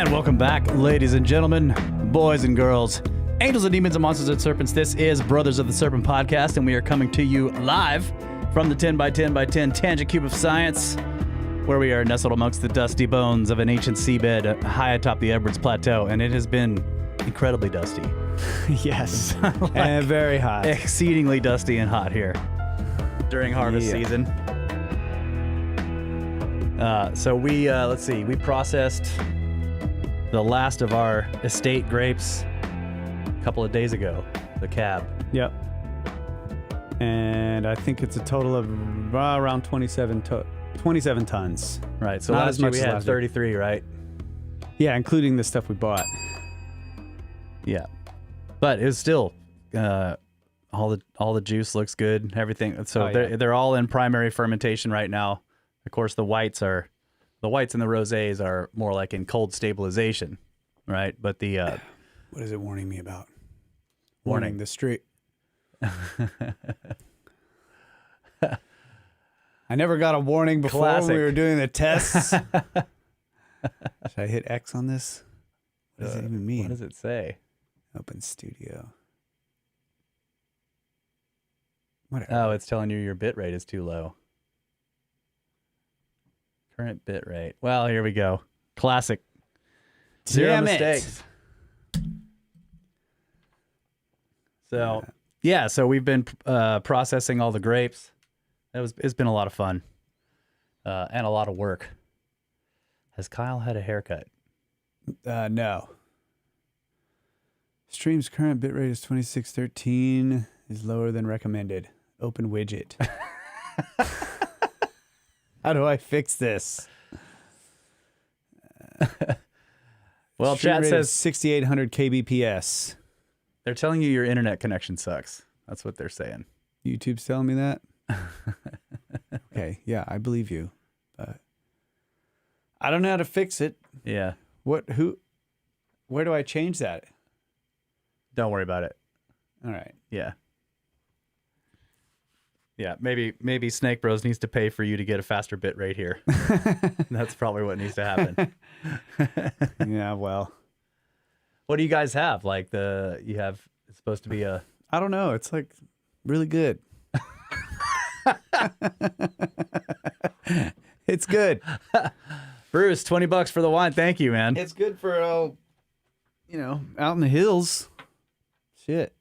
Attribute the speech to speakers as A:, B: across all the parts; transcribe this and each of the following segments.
A: And welcome back, ladies and gentlemen, boys and girls, angels and demons and monsters and serpents. This is Brothers of the Serpent podcast, and we are coming to you live from the 10 by 10 by 10 tangent cube of science, where we are nestled amongst the dusty bones of an ancient seabed high atop the Edwards Plateau, and it has been incredibly dusty.
B: Yes, and very hot.
A: Exceedingly dusty and hot here during harvest season. So we, let's see, we processed the last of our estate grapes a couple of days ago, the cab.
B: Yep. And I think it's a total of around 27 tons.
A: Right, so
B: Not
A: last
B: as
A: year
B: much
A: we
B: as
A: had
B: last year.
A: 33, right?
B: Yeah, including the stuff we bought.
A: Yeah. But it's still, all the juice looks good, everything. So they're all in primary fermentation right now. Of course, the whites and the rosés are more like in cold stabilization, right? But the
B: What is it warning me about?
A: Warning.
B: The street. I never got a warning before
A: Classic.
B: when we were doing the tests. Should I hit X on this? What does it even mean?
A: What does it say?
B: Open studio. Whatever.
A: Oh, it's telling you your bit rate is too low. Current bit rate. Well, here we go. Classic. Zero
B: Damn it.
A: mistakes. So, yeah, so we've been processing all the grapes. It's been a lot of fun and a lot of work. Has Kyle had a haircut?
B: No. Stream's current bitrate is 2613, is lower than recommended. Open widget. How do I fix this?
A: Well,
B: Stream
A: chat
B: rate
A: says
B: is 6800 kbps.
A: they're telling you your internet connection sucks. That's what they're saying.
B: YouTube's telling me that? Okay, yeah, I believe you. But I don't know how to fix it.
A: Yeah.
B: Where do I change that?
A: Don't worry about it.
B: All right.
A: Yeah. Yeah, maybe SnakeBros needs to pay for you to get a faster bit rate here. That's probably what needs to happen.
B: Yeah, well.
A: What do you guys have? Like it's supposed to be a...
B: I don't know. It's like really good. It's good.
A: Bruce, $20 for the wine. Thank you, man.
B: It's good for, out in the hills. Shit.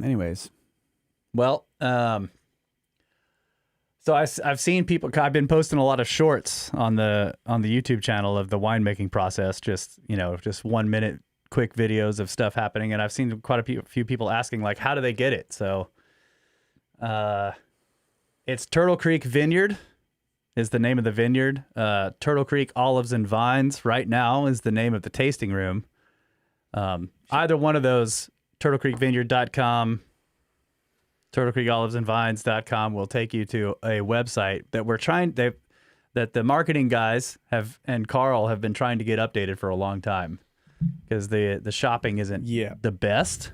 B: Anyways.
A: Well, so I've seen people. I've been posting a lot of shorts on the YouTube channel of the winemaking process. Just 1 minute quick videos of stuff happening, and I've seen quite a few people asking like, how do they get it? So, it's Turtle Creek Vineyard is the name of the vineyard. Turtle Creek Olives and Vines right now is the name of the tasting room. Either one of those, TurtleCreekVineyard.com. TurtleCreekOlivesandVines.com will take you to a website that that the marketing guys and Carl have been trying to get updated for a long time, because the shopping isn't the best.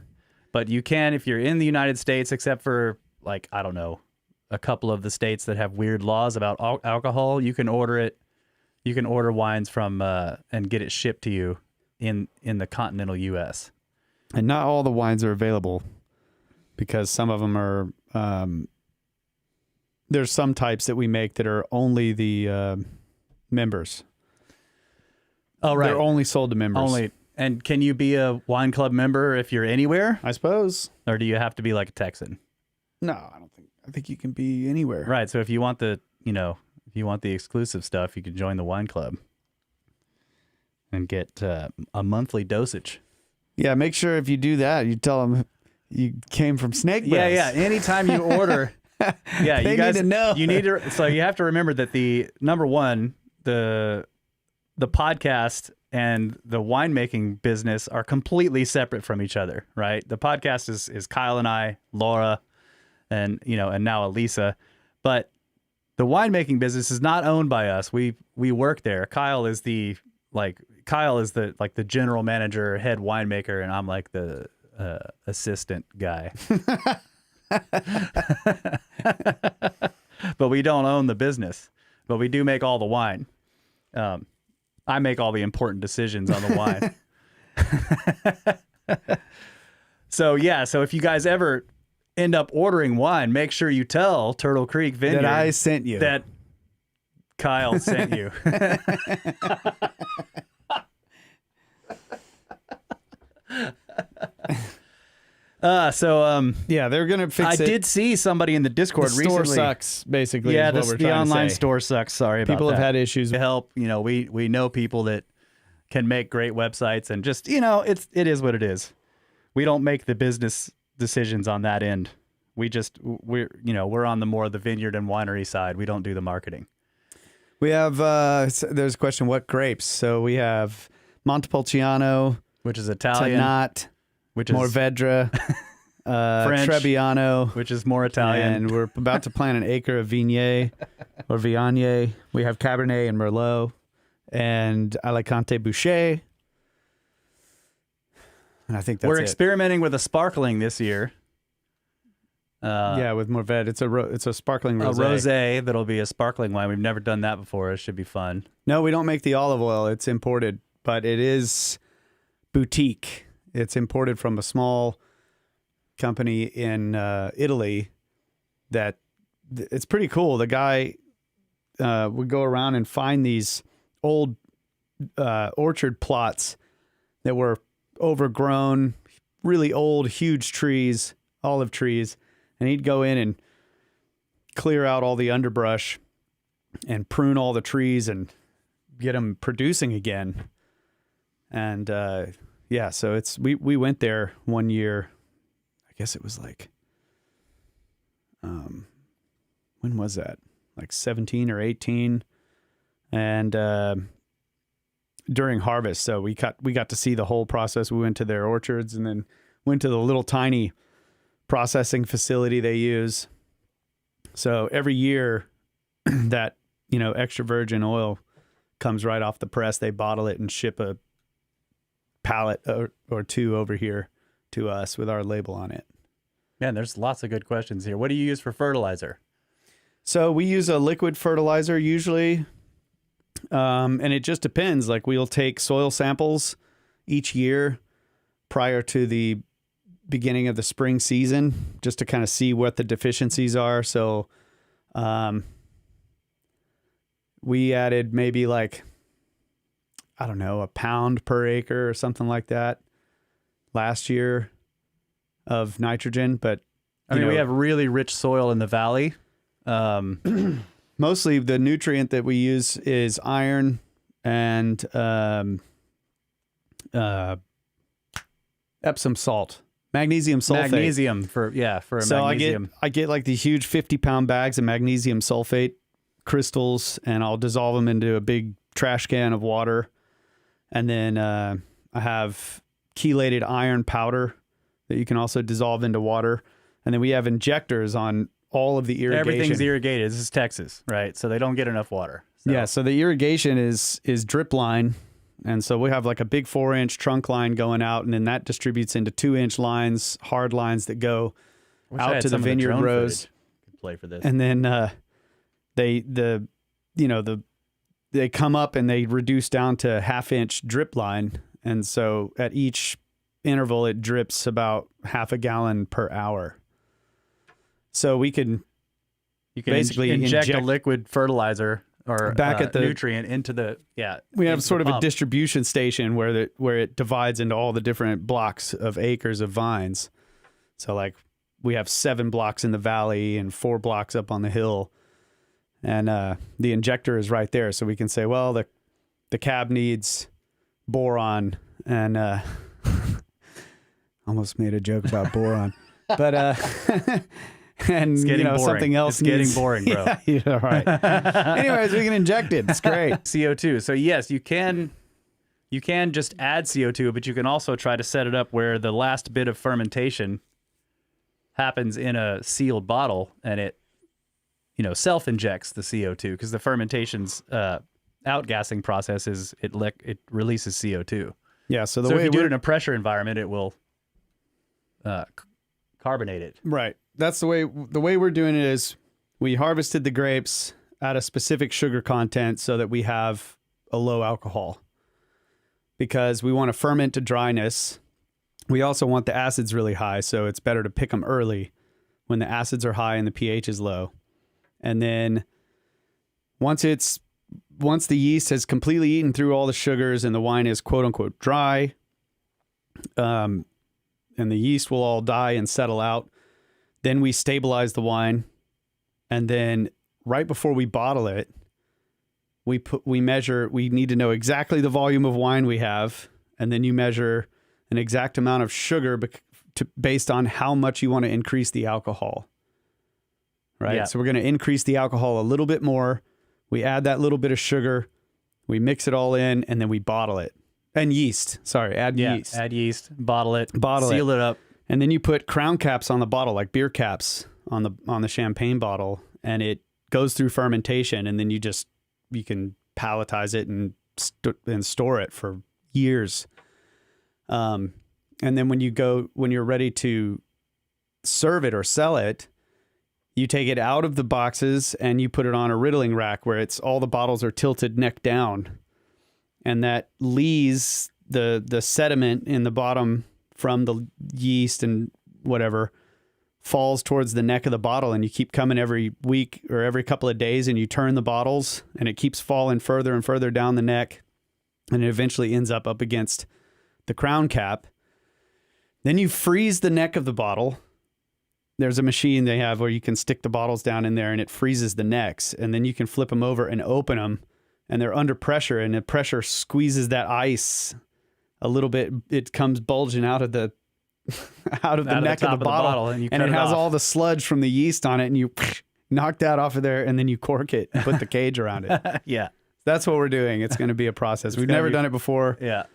A: But you can, if you're in the United States, except for like, I don't know, a couple of the states that have weird laws about alcohol, you can order it. You can order wines from and get it shipped to you in the continental U.S.
B: And not all the wines are available, because some of them are, there's some types that we make that are only the members.
A: Oh, right.
B: They're only sold to members.
A: Only. And can you be a wine club member if you're anywhere?
B: I suppose.
A: Or do you have to be like a Texan?
B: No, I don't think. I think you can be anywhere.
A: Right. So if you want the exclusive stuff, you can join the wine club and get a monthly dosage.
B: Yeah, make sure if you do that, you tell them you came from SnakeBros.
A: Yeah. Anytime you order, yeah,
B: They
A: you guys
B: need to know.
A: You need to. So you have to remember that the number one, the podcast and the winemaking business are completely separate from each other, right? The podcast is Kyle and I, Laura, and now Elisa, but the winemaking business is not owned by us. We work there. Kyle is the general manager, head winemaker, and I'm like the assistant guy. But we don't own the business, but we do make all the wine. I make all the important decisions on the wine. So if you guys ever end up ordering wine, make sure you tell Turtle Creek Vineyard
B: that I sent you.
A: That Kyle sent you.
B: Yeah, they're gonna fix it.
A: I did see somebody in the Discord
B: the
A: recently.
B: store sucks, basically.
A: Yeah,
B: is what we're
A: the
B: trying
A: online
B: to say.
A: store sucks. Sorry about that.
B: People have had issues.
A: To help, we know people that can make great websites, and just it is what it is. We don't make the business decisions on that end. We're on the more the vineyard and winery side. We don't do the marketing.
B: We have there's a question, what grapes? So we have Montepulciano,
A: which is Italian,
B: Tannat,
A: which is
B: Mourvedre,
A: French,
B: Trebbiano,
A: which is more Italian,
B: and we're about to plant an acre of Viognier or Viognier. We have Cabernet and Merlot, and Alicante Boucher. And I think that's
A: we're experimenting with a sparkling this year.
B: With Mourvedre, it's a sparkling rosé.
A: A rosé that'll be a sparkling wine. We've never done that before. It should be fun.
B: No, we don't make the olive oil. It's imported, but it is boutique. It's imported from a small company in Italy. That it's pretty cool. The guy would go around and find these old orchard plots that were overgrown, really old, huge trees, olive trees. And he'd go in and clear out all the underbrush and prune all the trees and get them producing again. And so we went there one year. I guess it was like, when was that? Like 17 or 18. And during harvest, so we got to see the whole process. We went to their orchards and then went to the little tiny processing facility they use. So every year that, extra virgin oil comes right off the press, they bottle it and ship a pallet or two over here to us with our label on it.
A: Man, there's lots of good questions here. What do you use for fertilizer?
B: So we use a liquid fertilizer usually. And it just depends. Like we'll take soil samples each year prior to the beginning of the spring season just to kind of see what the deficiencies are. So we added maybe like, I don't know, a pound per acre or something like that last year of nitrogen. But
A: we have really rich soil in the valley.
B: Mostly the nutrient that we use is iron and Epsom salt. Magnesium sulfate.
A: Magnesium for magnesium.
B: I get like these huge 50-pound bags of magnesium sulfate crystals, and I'll dissolve them into a big trash can of water. And then I have chelated iron powder that you can also dissolve into water. And then we have injectors on all of the irrigation.
A: Everything's irrigated. This is Texas, right? So they don't get enough water. So.
B: Yeah, so the irrigation is drip line. And so we have like a big 4-inch trunk line going out, and then that distributes into 2-inch lines, hard lines that go out to the vineyard rows.
A: Play for this.
B: And then they come up and they reduce down to 1/2-inch drip line. And so at each interval, it drips about 1/2 gallon per hour. So you can basically
A: inject a liquid fertilizer or
B: back at the
A: nutrient into the
B: We have sort of a distribution station where it divides into all the different blocks of acres of vines. So like we have 7 blocks in the valley and 4 blocks up on the hill, and the injector is right there, so we can say, well, the cab needs boron, and almost made a joke about boron, but and
A: it's getting boring.
B: Something else.
A: It's getting boring, bro.
B: Yeah, right. Anyways, we can inject it. It's great.
A: CO2. So yes, you can just add CO2, but you can also try to set it up where the last bit of fermentation happens in a sealed bottle, and it self injects the CO2 because the fermentation's outgassing process is it releases CO2.
B: Yeah. So
A: if you do it in a pressure environment, it will carbonate it.
B: Right. That's the way we're doing it is we harvested the grapes at a specific sugar content so that we have a low alcohol because we want to ferment to dryness. We also want the acids really high, so it's better to pick them early when the acids are high and the pH is low. And then once the yeast has completely eaten through all the sugars and the wine is quote unquote dry, and the yeast will all die and settle out, then we stabilize the wine. And then right before we bottle it, we measure, we need to know exactly the volume of wine we have. And then you measure an exact amount of sugar based on how much you want to increase the alcohol. Right. Yeah. So we're going to increase the alcohol a little bit more. We add that little bit of sugar, we mix it all in, and then we bottle it. And yeast. Sorry, add yeast.
A: Add yeast, bottle it, seal it up.
B: And then you put crown caps on the bottle, like beer caps on the champagne bottle, and it goes through fermentation, and then you can palletize it and store it for years. And then when you're ready to serve it or sell it, you take it out of the boxes and you put it on a riddling rack where all the bottles are tilted neck down, and that lees the sediment in the bottom from the yeast and whatever falls towards the neck of the bottle, and you keep coming every week or every couple of days and you turn the bottles and it keeps falling further and further down the neck, and it eventually ends up against the crown cap. Then you freeze the neck of the bottle. There's a machine they have where you can stick the bottles down in there and it freezes the necks, and then you can flip them over and open them, and they're under pressure, and the pressure squeezes that ice a little bit. It comes bulging out of the neck of the bottle, and it has all the sludge from the yeast on it, and you knock that off of there, and then you cork it and put the cage around it.
A: Yeah.
B: That's what we're doing. It's going to be a process. We've never done it before.
A: Yeah.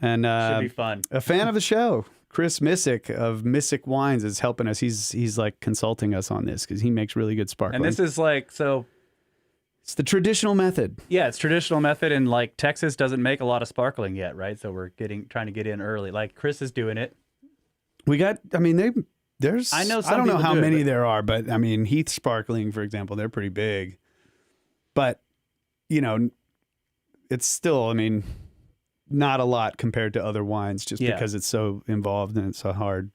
B: And
A: should be fun.
B: A fan of the show, Chris Missick of Missick Wines, is helping us. He's like consulting us on this because he makes really good sparkling.
A: And this is
B: it's the traditional method.
A: Yeah, it's traditional method, and like Texas doesn't make a lot of sparkling yet, right? So we're trying to get in early. Like Chris is doing it.
B: I don't know how many there are, but I mean, Heath Sparkling, for example, they're pretty big. But, it's still, not a lot compared to other wines just because it's so involved and it's so hard.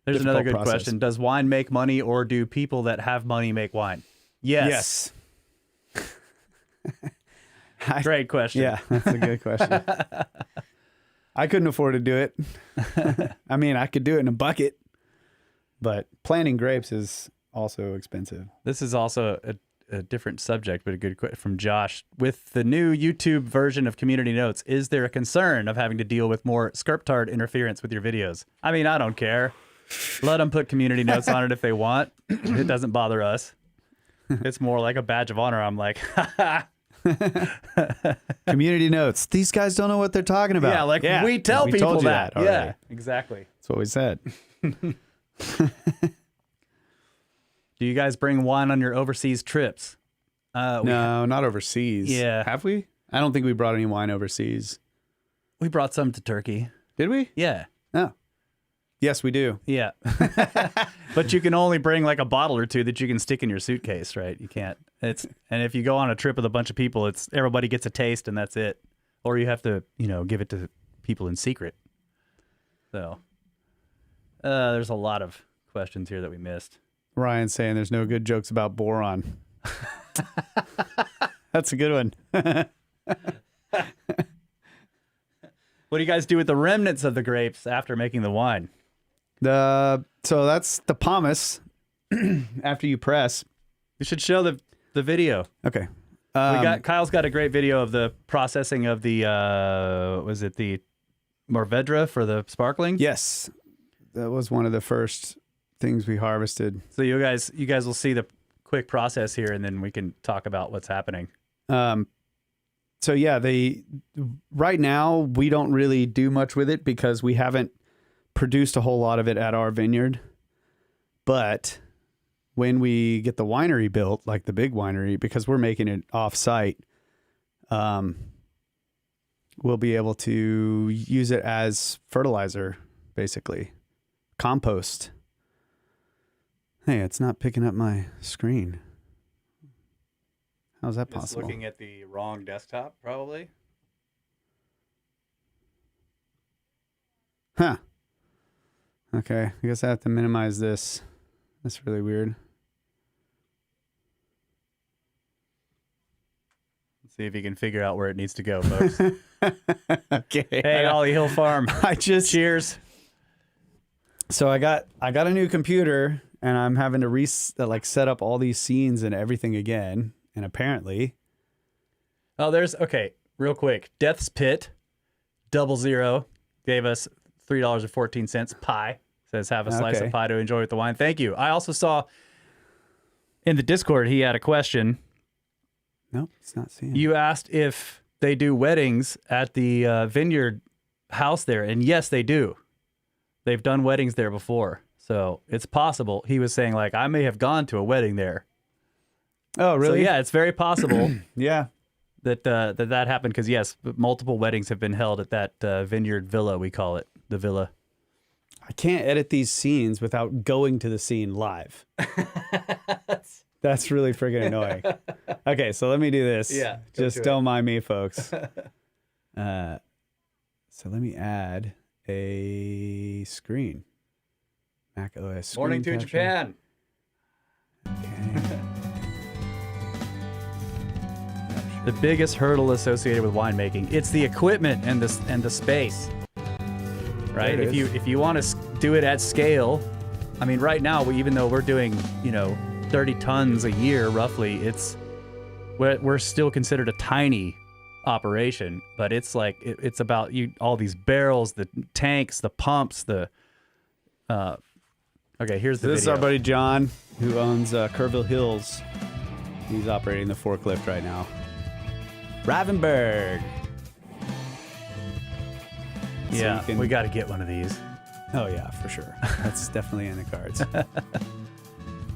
A: There's another good question. Does wine make money, or do people that have money make wine? Yes. Great question.
B: Yeah, that's a good question. I couldn't afford to do it. I could do it in a bucket, but planting grapes is also expensive.
A: This is also a different subject, but a good question from Josh. With the new YouTube version of Community Notes, is there a concern of having to deal with more scriptard interference with your videos? I don't care. Let them put Community Notes on it if they want. It doesn't bother us. It's more like a badge of honor. I'm like,
B: Community Notes. These guys don't know what they're talking about.
A: Yeah, we tell people that. Yeah, exactly.
B: That's what we said.
A: Do you guys bring wine on your overseas trips?
B: No, not overseas.
A: Yeah.
B: Have we? I don't think we brought any wine overseas.
A: We brought some to Turkey.
B: Did we?
A: Yeah.
B: Oh. Yes, we do.
A: Yeah. But you can only bring like a bottle or two that you can stick in your suitcase, right? You can't. And if you go on a trip with a bunch of people, everybody gets a taste and that's it. Or you have to, give it to people in secret. So there's a lot of questions here that we missed.
B: Ryan's saying there's no good jokes about boron. That's a good one.
A: What do you guys do with the remnants of the grapes after making the wine?
B: So that's the pomace after you press.
A: You should show the video.
B: Okay.
A: Kyle's got a great video of the processing of the was it the Mourvedre for the sparkling?
B: Yes. That was one of the first things we harvested.
A: So you guys will see the quick process here, and then we can talk about what's happening.
B: So yeah, right now we don't really do much with it because we haven't produced a whole lot of it at our vineyard. But when we get the winery built, like the big winery, because we're making it off-site, we'll be able to use it as fertilizer, basically. Compost. Hey, it's not picking up my screen. How's that
A: Just
B: possible?
A: looking at the wrong desktop, probably.
B: Huh. Okay. I guess I have to minimize this. That's really weird.
A: Let's see if you can figure out where it needs to go, folks.
B: Okay.
A: Hey, Ollie Hill Farm. Cheers.
B: So I got a new computer, and I'm having to set up all these scenes and everything again. And apparently,
A: okay, real quick. Death's Pit, 00, gave us $3.14 pie. Says have a slice of pie to enjoy with the wine. Thank you. I also saw in the Discord he had a question.
B: Nope, it's not seeing.
A: You asked if they do weddings at the Vineyard house there, and yes, they do. They've done weddings there before, so it's possible. He was saying, like, I may have gone to a wedding there.
B: Oh, really?
A: So, yeah, it's very possible.
B: Yeah.
A: That happened because, yes, multiple weddings have been held at that Vineyard Villa, we call it, the Villa.
B: I can't edit these scenes without going to the scene live. That's really friggin' annoying. Okay, so let me do this.
A: Yeah.
B: Just don't mind me, folks. So let me add a screen. Mac OS screen
A: Morning to
B: capture.
A: Japan.
B: Okay.
A: The biggest hurdle associated with winemaking, it's the equipment and the space. Right? If you want to do it at scale, I mean, right now, even though we're doing, 30 tons a year roughly, we're still considered a tiny operation, but it's like it's about all these barrels, the tanks, the pumps, okay, here's the
B: This is
A: video.
B: our buddy John, who owns Kerrville Hills. He's operating the forklift right now. Ravenberg.
A: Yeah, we got to get one of these.
B: Oh yeah, for sure. That's definitely in the cards.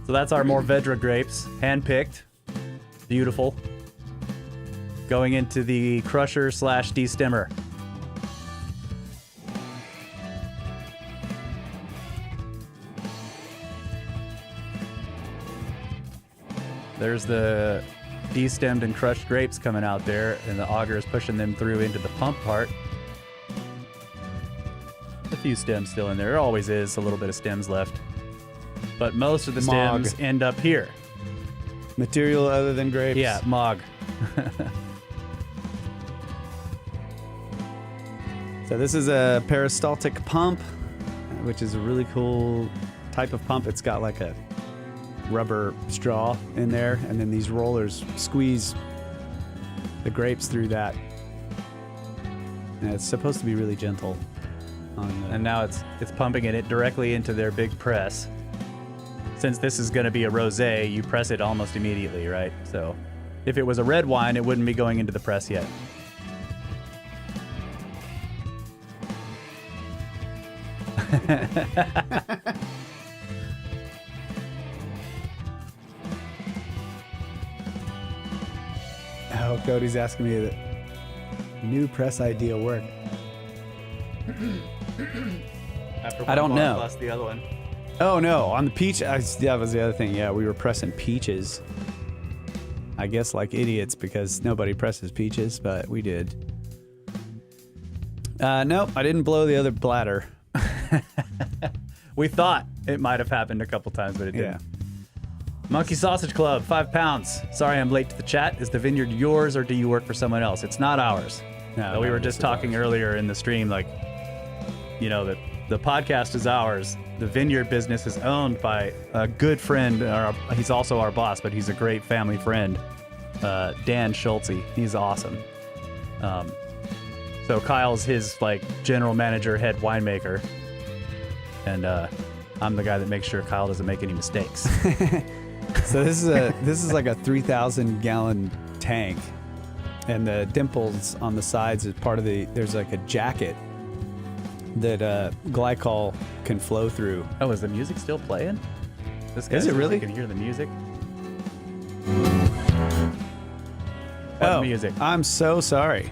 A: So that's our Mourvedre grapes, hand-picked, beautiful, going into the crusher / destemmer. There's the destemmed and crushed grapes coming out there, and the auger is pushing them through into the pump part. A few stems still in there. There always is a little bit of stems left. But most of the stems end up here.
B: Material other than grapes.
A: Yeah, mog.
B: So this is a peristaltic pump, which is a really cool type of pump. It's got like a rubber straw in there, and then these rollers squeeze the grapes through that. And it's supposed to be really gentle.
A: And now it's pumping it directly into their big press. Since this is going to be a rosé, you press it almost immediately, right? So if it was a red wine, it wouldn't be going into the press yet.
B: Oh, Cody's asking me the new press idea work. I don't know.
A: Plus the other one.
B: Oh no, on the peach, that was the other thing. Yeah, we were pressing peaches. I guess like idiots because nobody presses peaches, but we did. Nope, I didn't blow the other bladder.
A: We thought it might have happened a couple times, but it didn't.
B: Yeah.
A: Monkey Sausage Club, 5 pounds. Sorry I'm late to the chat. Is the vineyard yours or do you work for someone else? It's not ours.
B: No,
A: We were just talking earlier in the stream, like, that the podcast is ours. The vineyard business is owned by a good friend. He's also our boss, but he's a great family friend, Dan Schultze. He's awesome. So Kyle's his general manager, head winemaker, and I'm the guy that makes sure Kyle doesn't make any mistakes.
B: So this is like a 3,000 gallon tank, and the dimples on the sides is part of there's like a jacket that glycol can flow through.
A: Oh, is the music still playing? This guy
B: Is it really?
A: You can hear the music.
B: What
A: music?
B: I'm so sorry.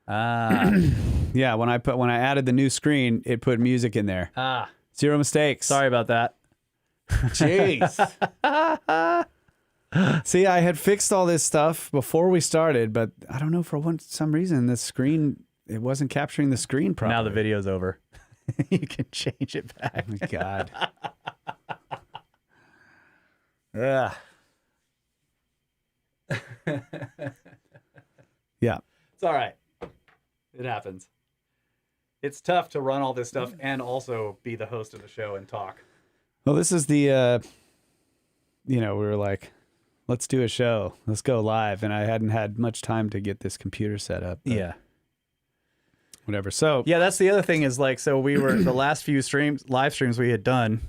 B: Yeah, when I added the new screen, it put music in there. Zero mistakes.
A: Sorry about that.
B: Jeez. See, I had fixed all this stuff before we started, but I don't know some reason the screen, it wasn't capturing the screen properly.
A: Now the video's over. You can change it back.
B: Oh my God. Ugh. Yeah.
A: It's all right. It happens. It's tough to run all this stuff and also be the host of the show and talk.
B: Well, this is the, we were like, let's do a show. Let's go live. And I hadn't had much time to get this computer set up.
A: Yeah.
B: Whatever. So,
A: yeah, that's the other thing is like, so we were, the last few live streams we had done,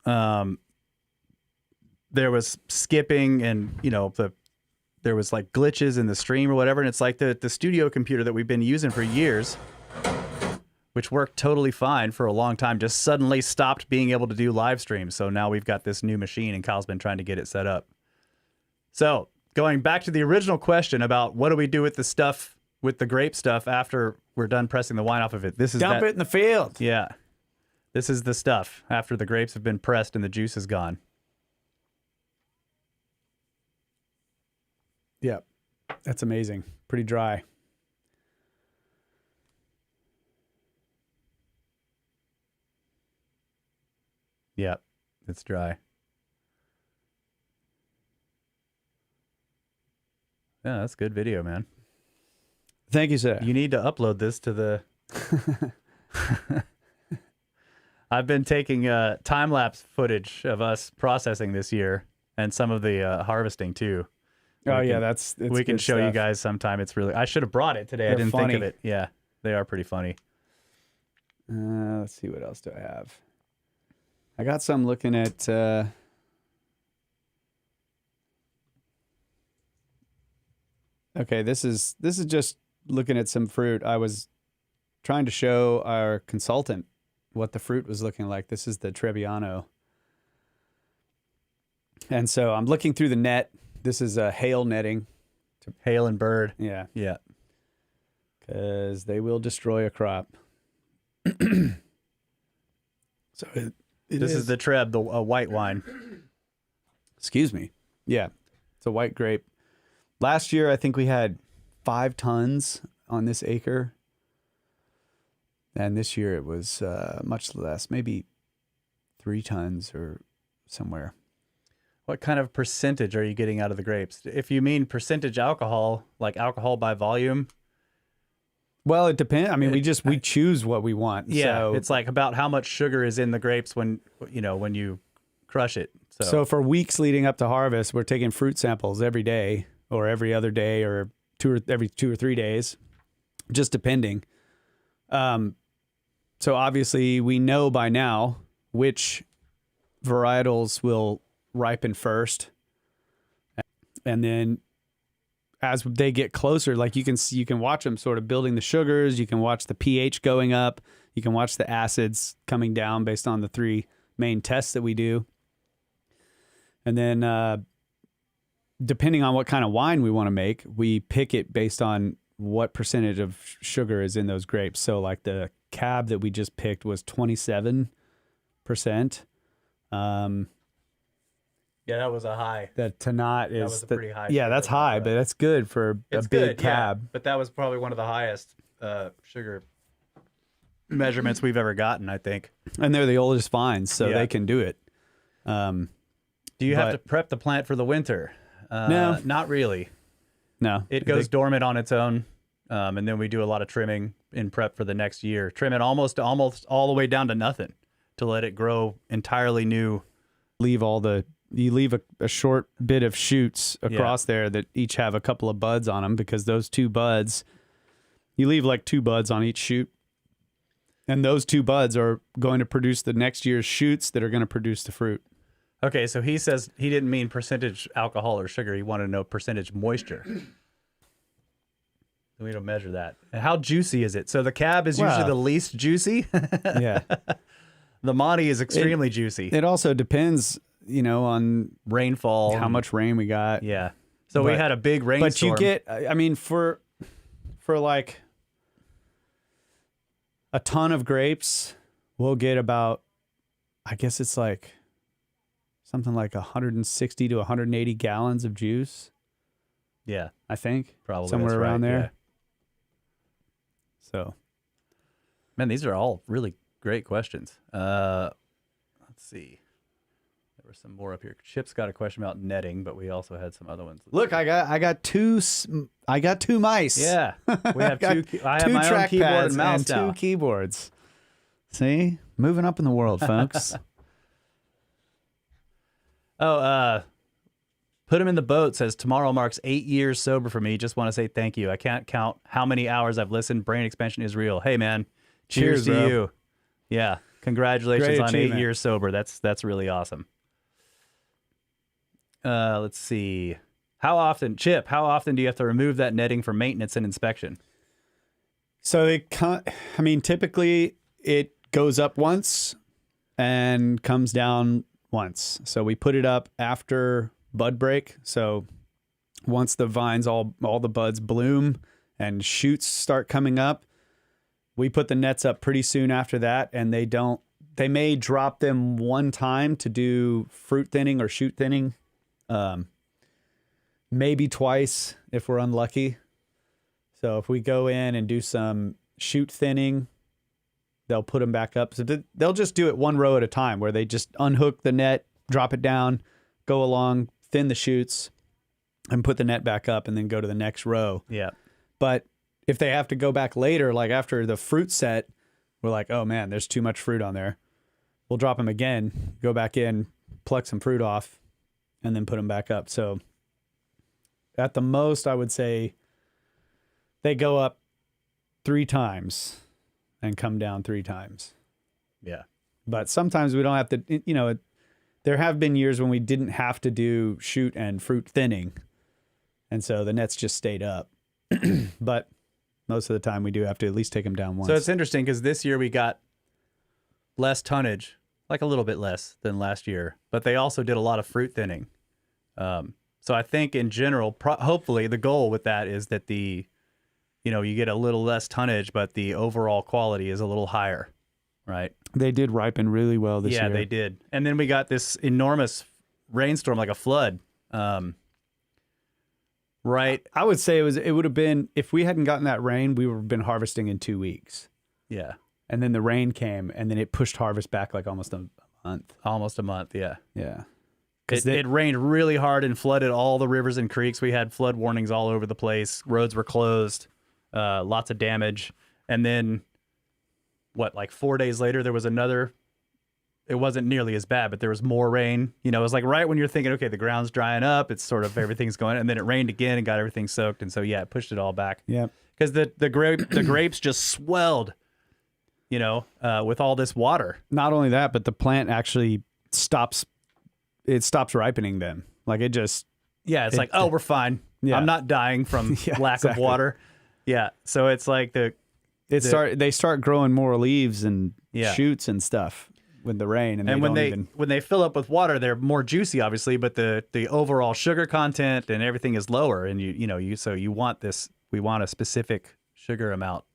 A: there was skipping and, there was like glitches in the stream or whatever. And it's like the studio computer that we've been using for years, which worked totally fine for a long time, just suddenly stopped being able to do live streams. So now we've got this new machine and Kyle's been trying to get it set up. So going back to the original question about what do we do with the stuff, with the grape stuff after we're done pressing the wine off of it. This is
B: dump it in the field.
A: Yeah. This is the stuff after the grapes have been pressed and the juice is gone.
B: Yeah. That's amazing. Pretty dry.
A: Yeah, it's dry. Yeah, that's good video, man.
B: Thank you, sir.
A: You need to upload this to the... I've been taking time-lapse footage of us processing this year and some of the harvesting, too.
B: Oh, yeah,
A: we can show you guys sometime. It's really... I should have brought it today. I didn't think of it. Yeah, they are pretty funny.
B: Let's see, what else do I have? I got some looking at... Okay, this is just looking at some fruit. I was trying to show our consultant what the fruit was looking like. This is the Trebbiano. And so I'm looking through the net. This is a hail netting.
A: Hail and bird.
B: Yeah.
A: Yeah.
B: Because they will destroy a crop. So
A: this is the Treb, a white wine.
B: Excuse me. Yeah. It's a white grape. Last year, I think we had 5 tons on this acre. And this year it was much less, maybe 3 tons or somewhere.
A: What kind of percentage are you getting out of the grapes? If you mean percentage alcohol, like alcohol by volume.
B: Well, it depends. I mean, we choose what we want.
A: Yeah,
B: so,
A: it's like about how much sugar is in the grapes when you crush it.
B: So for weeks leading up to harvest, we're taking fruit samples every day or every other day or every 2 or 3 days, just depending. So obviously we know by now which varietals will ripen first. And then as they get closer, like you can watch them sort of building the sugars, you can watch the pH going up, you can watch the acids coming down based on the 3 main tests that we do. And then depending on what kind of wine we want to make, we pick it based on what percentage of sugar is in those grapes. So like the cab that we just picked was 27%.
A: Yeah, that was a high.
B: The Tanat is...
A: That was a pretty high.
B: Yeah, that's high, but that's good for a big cab.
A: Yeah, but that was probably one of the highest sugar measurements we've ever gotten, I think.
B: And they're the oldest vines, so they can do it.
A: Do you have to prep the plant for the winter?
B: No.
A: Not really.
B: No.
A: It goes dormant on its own, and then we do a lot of trimming in prep for the next year. Trim it almost all the way down to nothing to let it grow entirely new.
B: You leave a short bit of shoots across there that each have a couple of buds on them, because those 2 buds, you leave like 2 buds on each shoot. And those 2 buds are going to produce the next year's shoots that are going to produce the fruit.
A: Okay, so he says he didn't mean percentage alcohol or sugar. He wanted to know percentage moisture. We don't measure that. And how juicy is it? So the cab is usually the least juicy.
B: Yeah.
A: The Monty is extremely juicy.
B: It also depends, on
A: rainfall,
B: how much rain we got.
A: Yeah. So we had a big rainstorm.
B: But you get, I mean, for like a ton of grapes, we'll get about, I guess it's something like 160 to 180 gallons of juice.
A: Yeah,
B: I think
A: probably
B: somewhere around
A: right,
B: there.
A: yeah.
B: So,
A: man, these are all really great questions. Let's see. There were some more up here. Chip's got a question about netting, but we also had some other ones.
B: look, I got two mice.
A: Yeah, we have two. I have
B: two
A: my own keyboard
B: trackpads
A: and mouse
B: and
A: now.
B: two keyboards. See, moving up in the world, folks.
A: Put him in the boat says tomorrow marks 8 years sober for me. Just want to say thank you. I can't count how many hours I've listened. Brain expansion is real. Hey man, cheers to
B: bro.
A: you. Yeah, congratulations
B: Great
A: on 8
B: achievement.
A: years sober. That's really awesome. Let's see. How often do you have to remove that netting for maintenance and inspection?
B: So typically it goes up once and comes down once. So we put it up after bud break. So once the vines, all the buds bloom and shoots start coming up, we put the nets up pretty soon after that. And they may drop them one time to do fruit thinning or shoot thinning. Maybe twice if we're unlucky. So if we go in and do some shoot thinning, they'll put them back up. So they'll just do it one row at a time where they just unhook the net, drop it down, go along, thin the shoots, and put the net back up and then go to the next row.
A: Yeah.
B: But if they have to go back later, like after the fruit set, we're like, oh man, there's too much fruit on there. We'll drop them again, go back in, pluck some fruit off, and then put them back up. So at the most, I would say they go up 3 times and come down 3 times.
A: Yeah.
B: But sometimes we don't have to, there have been years when we didn't have to do shoot and fruit thinning. And so the nets just stayed up. But most of the time we do have to at least take them down once.
A: So it's interesting because this year we got less tonnage, like a little bit less than last year, but they also did a lot of fruit thinning. So I think in general, hopefully the goal with that is that you get a little less tonnage, but the overall quality is a little higher, right?
B: They did ripen really well this year.
A: Yeah, they did. And then we got this enormous rainstorm, like a flood. Right.
B: I would say it would have been, if we hadn't gotten that rain, we would have been harvesting in 2 weeks.
A: Yeah.
B: And then the rain came and then it pushed harvest back like almost a month.
A: Almost a month, yeah.
B: Yeah.
A: It rained really hard and flooded all the rivers and creeks. We had flood warnings all over the place. Roads were closed, lots of damage. And then, like 4 days later, there was another. It wasn't nearly as bad, but there was more rain. It was like right when you're thinking, okay, the ground's drying up. It's sort of everything's going. And then it rained again and got everything soaked. And so, yeah, it pushed it all back.
B: Yeah.
A: Because the grapes just swelled, with all this water.
B: Not only that, but the plant actually stops ripening then. Like it just.
A: Yeah, it's like, oh, we're fine.
B: Yeah.
A: I'm not dying from lack of water. Yeah, so it's like
B: they start growing more leaves and
A: Yeah.
B: shoots and stuff with the rain, and
A: when they fill up with water, they're more juicy, obviously, but the overall sugar content and everything is lower, and you want this. We want a specific sugar amount,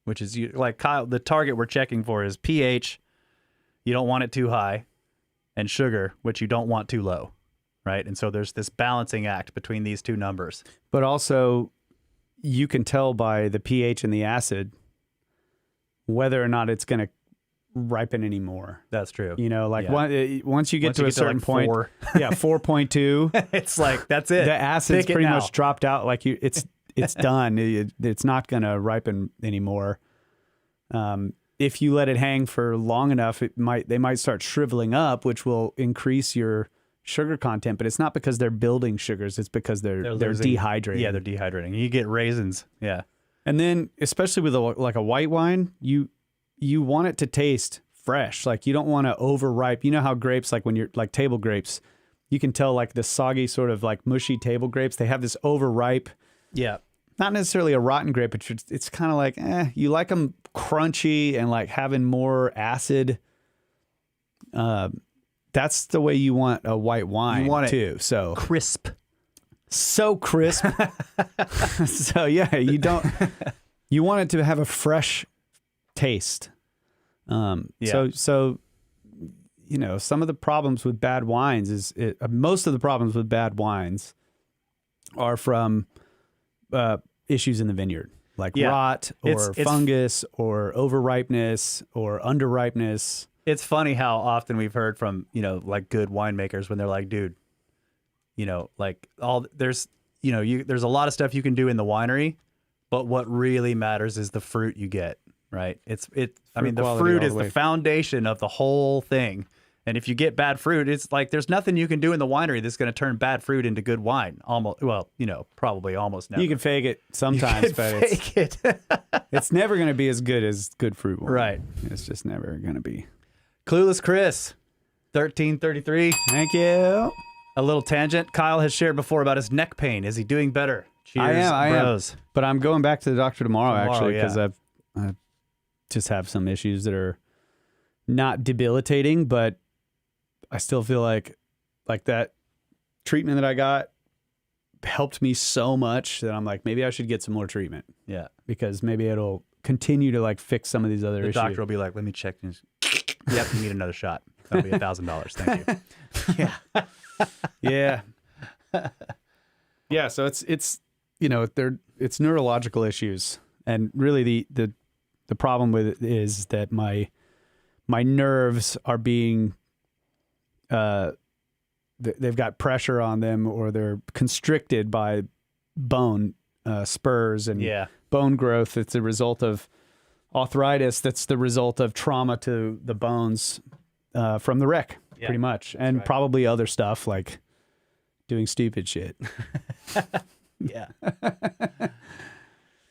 A: which is like Kyle. The target we're checking for is pH. You don't want it too high, and sugar, which you don't want too low, right? And so there's this balancing act between these two numbers.
B: But also, you can tell by the pH and the acid whether or not it's going to ripen anymore.
A: That's true.
B: Once you get to a certain point,
A: 4.
B: 4.2,
A: it's like that's it.
B: The acid's pretty much dropped out. Like it's done. It's not going to ripen anymore. If you let it hang for long enough, they might start shriveling up, which will increase your sugar content. But it's not because they're building sugars; it's because they're dehydrating.
A: Yeah, they're dehydrating. You get raisins. Yeah,
B: and then especially with a white wine, you want it to taste fresh. Like you don't want to overripe. You know how grapes, like when you're like table grapes, you can tell like the soggy sort of like mushy table grapes. They have this overripe.
A: Yeah.
B: Not necessarily a rotten grape, but it's kind of like, you like them crunchy and like having more acid. That's the way you want a white wine too. So
A: crisp.
B: So crisp. So yeah, you want it to have a fresh taste. So some of the problems with bad wines most of the problems with bad wines are from issues in the vineyard, like rot or fungus or overripeness or underripeness.
A: It's funny how often we've heard from, like good winemakers when they're like, dude, like there's a lot of stuff you can do in the winery, but what really matters is the fruit you get, right? The fruit is the foundation of the whole thing. And if you get bad fruit, it's like there's nothing you can do in the winery that's going to turn bad fruit into good wine. Probably almost never.
B: You can fake it sometimes, but it's never going to be as good as good fruit wine.
A: Right.
B: It's just never going to be.
A: Clueless Chris, 1333.
B: Thank you.
A: A little tangent. Kyle has shared before about his neck pain. Is he doing better? Cheers,
B: I
A: bros.
B: am. But I'm going back to the doctor tomorrow actually, because I just have some issues that are not debilitating, but I still feel like that treatment that I got helped me so much that I'm like, maybe I should get some more treatment.
A: Yeah.
B: Because maybe it'll continue to like fix some of these other issues.
A: The doctor will be like, let me check. Yep, you need another shot. That'll be $1,000. Thank you.
B: Yeah. Yeah. So it's neurological issues. And really the problem with it is that my nerves are being, they've got pressure on them, or they're constricted by bone spurs and bone growth. It's a result of arthritis. That's the result of trauma to the bones from the wreck, pretty much. And probably other stuff like doing stupid shit.
A: Yeah.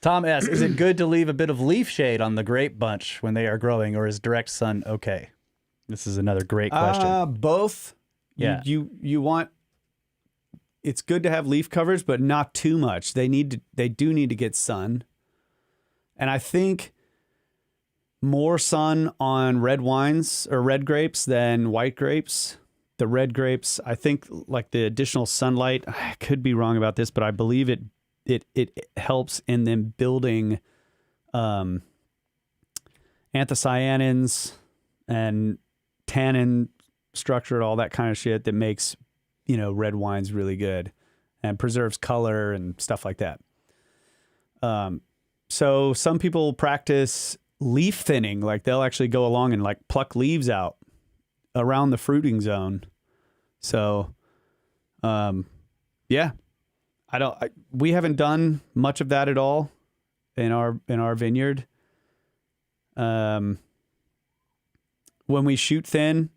A: Tom S., is it good to leave a bit of leaf shade on the grape bunch when they are growing, or is direct sun okay? This is another great question.
B: Both.
A: Yeah.
B: You want, it's good to have leaf coverage, but not too much. They do need to get sun. And I think more sun on red wines or red grapes than white grapes. The red grapes, I think like the additional sunlight, I could be wrong about this, but I believe it helps in them building anthocyanins and tannin structure, all that kind of shit that makes, red wines really good and preserves color and stuff like that. So some people practice leaf thinning, like they'll actually go along and like pluck leaves out around the fruiting zone. So, yeah, we haven't done much of that at all in our vineyard. When we shoot thin,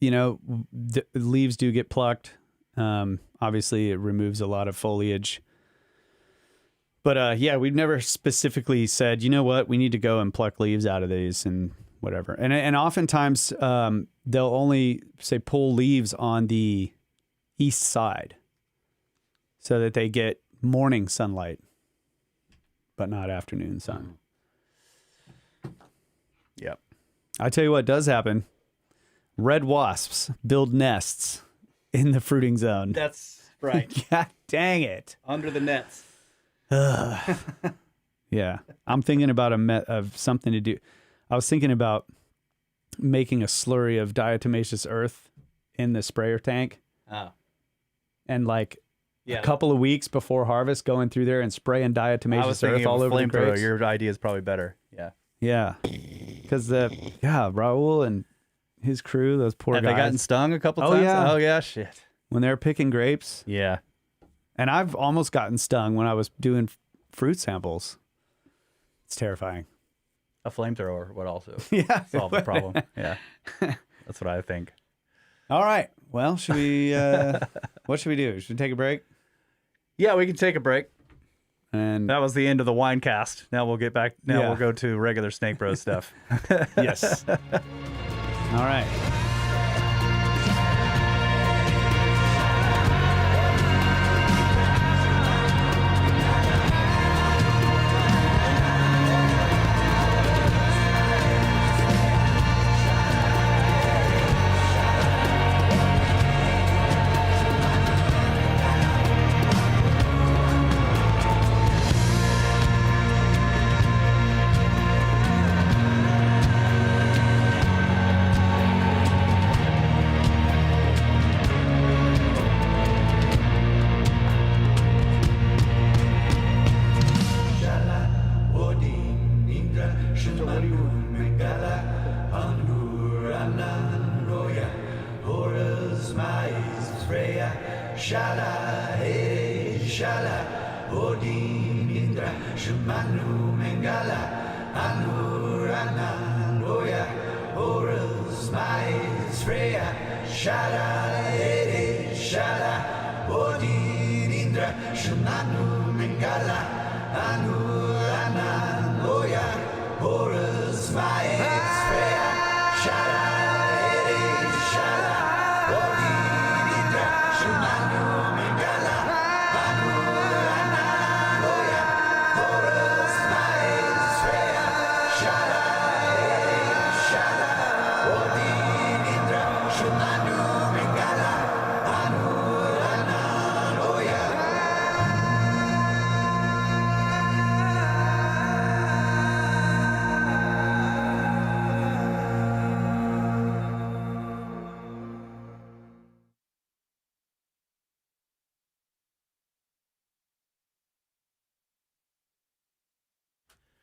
B: the leaves do get plucked. Obviously it removes a lot of foliage, but, yeah, we've never specifically said, you know what, we need to go and pluck leaves out of these and whatever. And oftentimes, they'll only say pull leaves on the east side so that they get morning sunlight, but not afternoon sun.
A: Yep.
B: I tell you what does happen. Red wasps build nests in the fruiting zone.
A: That's right.
B: God dang it.
A: Under the nets.
B: Yeah. I'm thinking about of something to do. I was thinking about making a slurry of diatomaceous earth in the sprayer tank.
A: Oh.
B: And like a couple of weeks before harvest, going through there and spraying diatomaceous earth all over the grapes.
A: Your idea is probably better. Yeah.
B: Yeah. Because Raul and his crew, those poor guys.
A: Have they gotten stung a couple times?
B: Yeah.
A: Oh, yeah, shit.
B: When they're picking grapes.
A: Yeah.
B: And I've almost gotten stung when I was doing fruit samples. It's terrifying.
A: A flamethrower would also
B: solve
A: the problem. Yeah. That's what I think.
B: All right. Well, should we, what should we do? Should we take a break?
A: Yeah, we can take a break.
B: And
A: that was the end of the wine cast. Now we'll get back. Now we'll go to regular SnakeBros stuff.
B: Yes. All right.
C: Shala, hey, Shala, Odin, Indra, Shumanu, Mengala, Anurana, Loya, Horus, Maiz, Freya, Shala, hey, Shala, Odin, Indra, Shumanu, Mengala, Anurana, Loya, Horus, Maiz, Freya, Shala.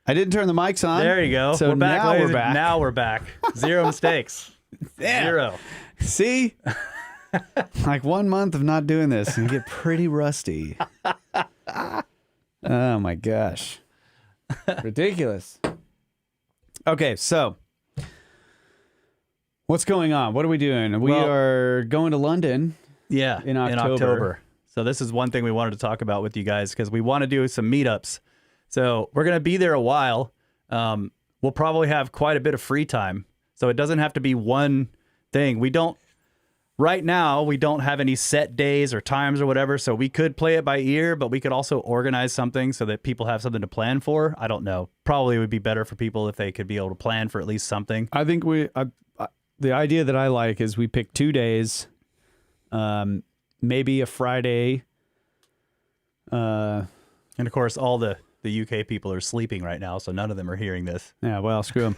B: I didn't turn the mics on.
A: There you go.
B: So
A: we're back,
B: now
A: ladies.
B: we're back.
A: Now we're back. Zero mistakes.
B: Yeah.
A: Zero.
B: See? Like 1 month of not doing this and get pretty rusty. Oh my gosh. Ridiculous. Okay, so what's going on? What are we doing? We are going to London.
A: Yeah,
B: in October.
A: So this is one thing we wanted to talk about with you guys because we want to do some meetups. So we're going to be there a while. We'll probably have quite a bit of free time. So it doesn't have to be one thing. Right now, we don't have any set days or times or whatever. So we could play it by ear, but we could also organize something so that people have something to plan for. I don't know. Probably would be better for people if they could be able to plan for at least something.
B: I think the idea that I like is we pick 2 days, maybe a Friday.
A: And of course, all the UK people are sleeping right now, so none of them are hearing this.
B: Yeah, well, screw them.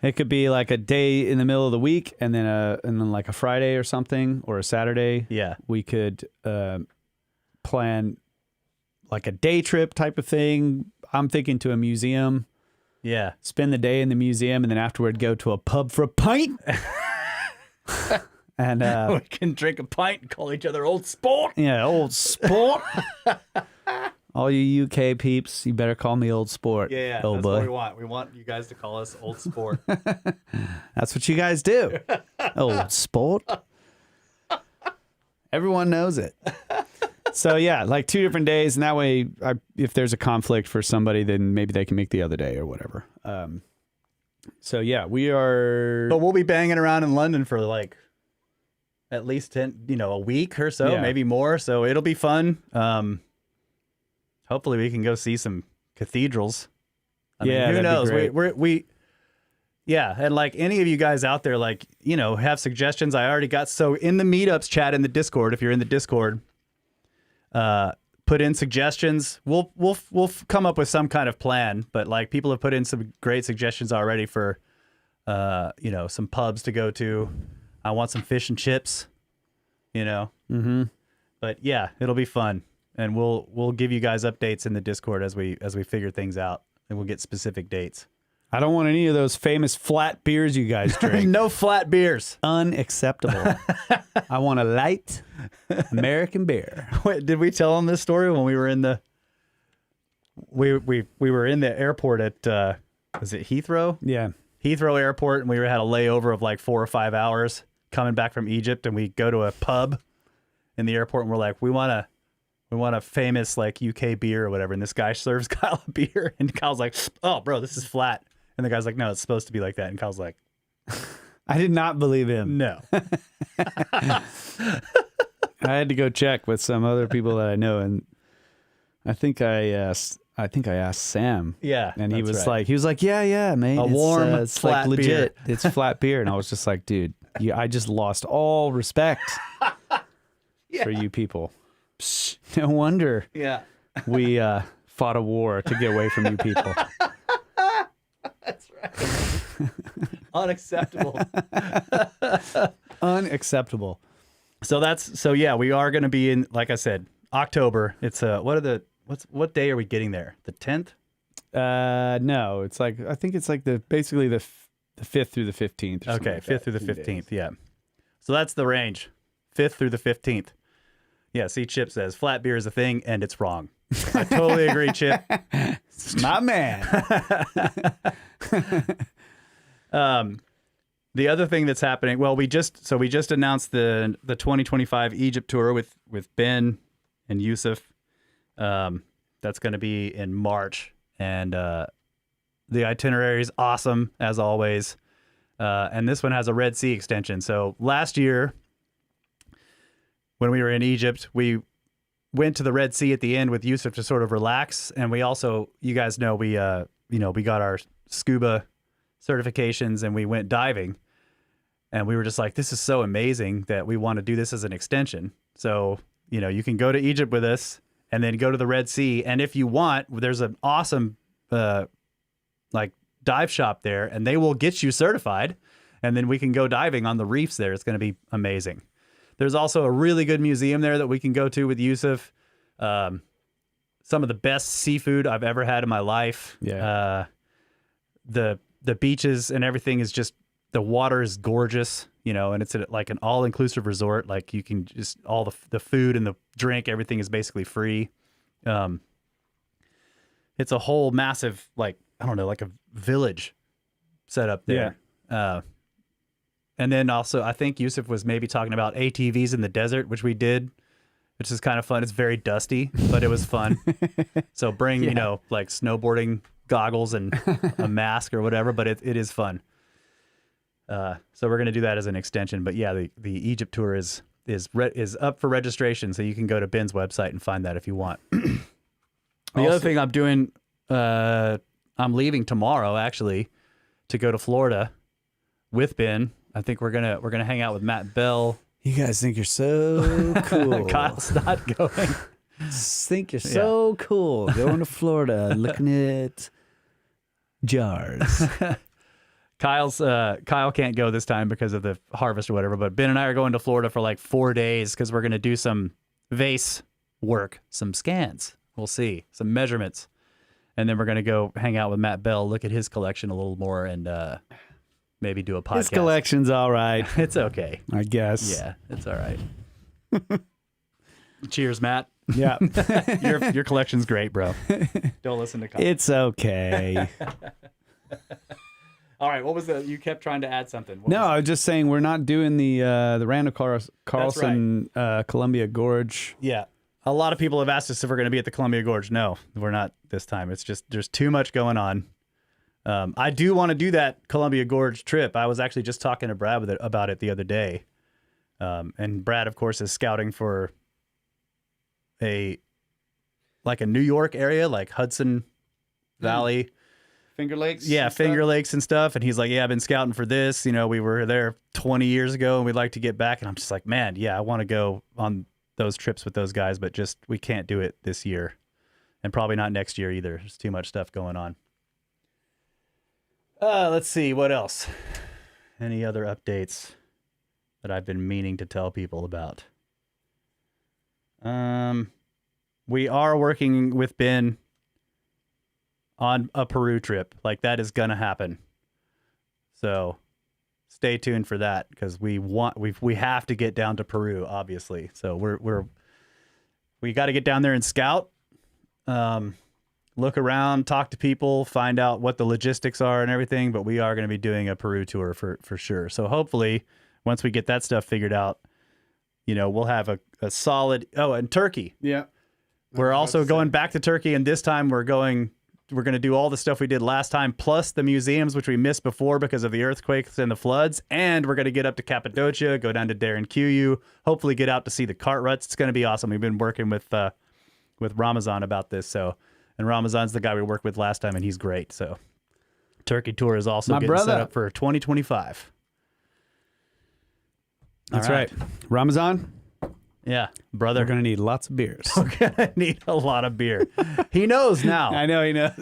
B: It could be like a day in the middle of the week, and then like a Friday or something, or a Saturday.
A: Yeah,
B: we could plan like a day trip type of thing. I'm thinking to a museum.
A: Yeah,
B: spend the day in the museum, and then afterward go to a pub for a pint. And
A: we can drink a pint and call each other old sport.
B: Yeah, old sport. All you UK peeps, you better call me old sport.
A: Yeah,
B: old
A: that's
B: boy.
A: what we want. We want you guys to call us old sport.
B: That's what you guys do. Old sport. Everyone knows it. So yeah, like 2 different days, and that way, if there's a conflict for somebody, then maybe they can make the other day or whatever. So yeah, we are.
A: But we'll be banging around in London for like at least a week or so, maybe more. So it'll be fun. Hopefully we can go see some cathedrals. I mean, who knows? And like any of you guys out there, like, have suggestions. I already got, so in the meetups chat in the Discord, if you're in the Discord, put in suggestions. We'll come up with some kind of plan, but like people have put in some great suggestions already for, some pubs to go to. I want some fish and chips,
B: Mm-hmm.
A: But yeah, it'll be fun. And we'll give you guys updates in the Discord as we figure things out, and we'll get specific dates.
B: I don't want any of those famous flat beers you guys drink.
A: No flat beers.
B: Unacceptable. I want a light American beer.
A: Wait, did we tell them this story when we were in the we were in the airport at was it Heathrow?
B: Yeah.
A: Heathrow Airport, and we had a layover of like 4 or 5 hours coming back from Egypt, and we go to a pub in the airport, and we're like, we want a famous like UK beer or whatever. And this guy serves Kyle a beer, and Kyle's like, "Oh, bro, this is flat." And the guy's like, "No, it's supposed to be like that." And Kyle's like,
B: I did not believe him.
A: "No."
B: I had to go check with some other people that I know, and I think I asked Sam.
A: Yeah,
B: and he was
A: right.
B: like, yeah, mate.
A: A warm,
B: it's
A: flat
B: like legit.
A: beer.
B: It's flat beer. And I was just like, dude, I just lost all respect for you people. Psh, no wonder.
A: Yeah.
B: We fought a war to get away from you people.
A: That's right. Unacceptable.
B: Unacceptable.
A: So yeah, we are going to be in, like I said, October. It's what day are we getting there? The 10th?
B: No, it's like, I think it's like basically the 5th through the 15th.
A: Okay, 5th through the 15th. Yeah. So that's the range. 5th through the 15th. Yeah, see, Chip says flat beer is a thing, and it's wrong. I totally agree, Chip.
B: My man.
A: The other thing that's happening, well, we just announced the 2025 Egypt tour with Ben and Yusuf. That's going to be in March, and the itinerary is awesome as always. And this one has a Red Sea extension. So last year, when we were in Egypt, we went to the Red Sea at the end with Yusuf to sort of relax, and we also, you guys know, we got our scuba certifications and we went diving, and we were just like, this is so amazing that we want to do this as an extension. So, you can go to Egypt with us and then go to the Red Sea. And if you want, there's an awesome, dive shop there, and they will get you certified, and then we can go diving on the reefs there. It's going to be amazing. There's also a really good museum there that we can go to with Yusuf. Some of the best seafood I've ever had in my life.
B: Yeah.
A: The beaches and everything is just, the water is gorgeous, and it's like an all-inclusive resort. Like you can just, all the food and the drink, everything is basically free. It's a whole massive, like a village set up there. Yeah. And then also, I think Yusuf was maybe talking about ATVs in the desert, which we did, which is kind of fun. It's very dusty, but it was fun. So bring, like snowboarding goggles and a mask or whatever, but it is fun. So we're going to do that as an extension. But yeah, the Egypt tour is up for registration. So you can go to Ben's website and find that if you want. The other thing I'm doing, I'm leaving tomorrow actually to go to Florida with Ben. I think we're gonna hang out with Matt Bell.
B: You guys think you're so cool.
A: Kyle's not going.
B: Think you're so cool going to Florida, looking at jars.
A: Kyle can't go this time because of the harvest or whatever. But Ben and I are going to Florida for like 4 days because we're gonna do some vase work, some scans. We'll see, some measurements. And then we're going to go hang out with Matt Bell, look at his collection a little more, and maybe do a podcast.
B: His collection's all right.
A: It's okay.
B: I guess.
A: Yeah, it's all right. Cheers, Matt.
B: Yeah.
A: Your collection's great, bro. Don't listen to Kyle.
B: It's okay.
A: All right, what was you kept trying to add something.
B: I was just saying we're not doing the Randall Carlson Columbia Gorge.
A: Yeah. A lot of people have asked us if we're going to be at the Columbia Gorge. No, we're not this time. It's just, there's too much going on. I do want to do that Columbia Gorge trip. I was actually just talking to Brad about it the other day. And Brad, of course, is scouting for a New York area, like Hudson Valley.
B: Finger Lakes?
A: Yeah, Finger Lakes and stuff. And he's like, yeah, I've been scouting for this. We were there 20 years ago and we'd like to get back. And I'm just like, man, yeah, I want to go on those trips with those guys, but just we can't do it this year and probably not next year either. There's too much stuff going on. Let's see what else. Any other updates that I've been meaning to tell people about? We are working with Ben on a Peru trip. Like that is gonna happen. So stay tuned for that because we have to get down to Peru, obviously. So we got to get down there and scout, look around, talk to people, find out what the logistics are and everything. But we are going to be doing a Peru tour for sure. So hopefully, once we get that stuff figured out, we'll have a solid. Oh, and Turkey.
B: Yeah,
A: we're also going back to Turkey, and this time we're going to do all the stuff we did last time, plus the museums, which we missed before because of the earthquakes and the floods. And we're going to get up to Cappadocia, go down to Derinkuyu, hopefully get out to see the cart ruts. It's going to be awesome. We've been working with Ramazan about this. And Ramazan's the guy we worked with last time, and he's great. So Turkey tour is also getting set up for 2025.
B: That's right. Ramazan?
A: Yeah, brother.
B: We're going to need lots of beers.
A: We're going to need a lot of beer. He knows now.
B: I know he knows.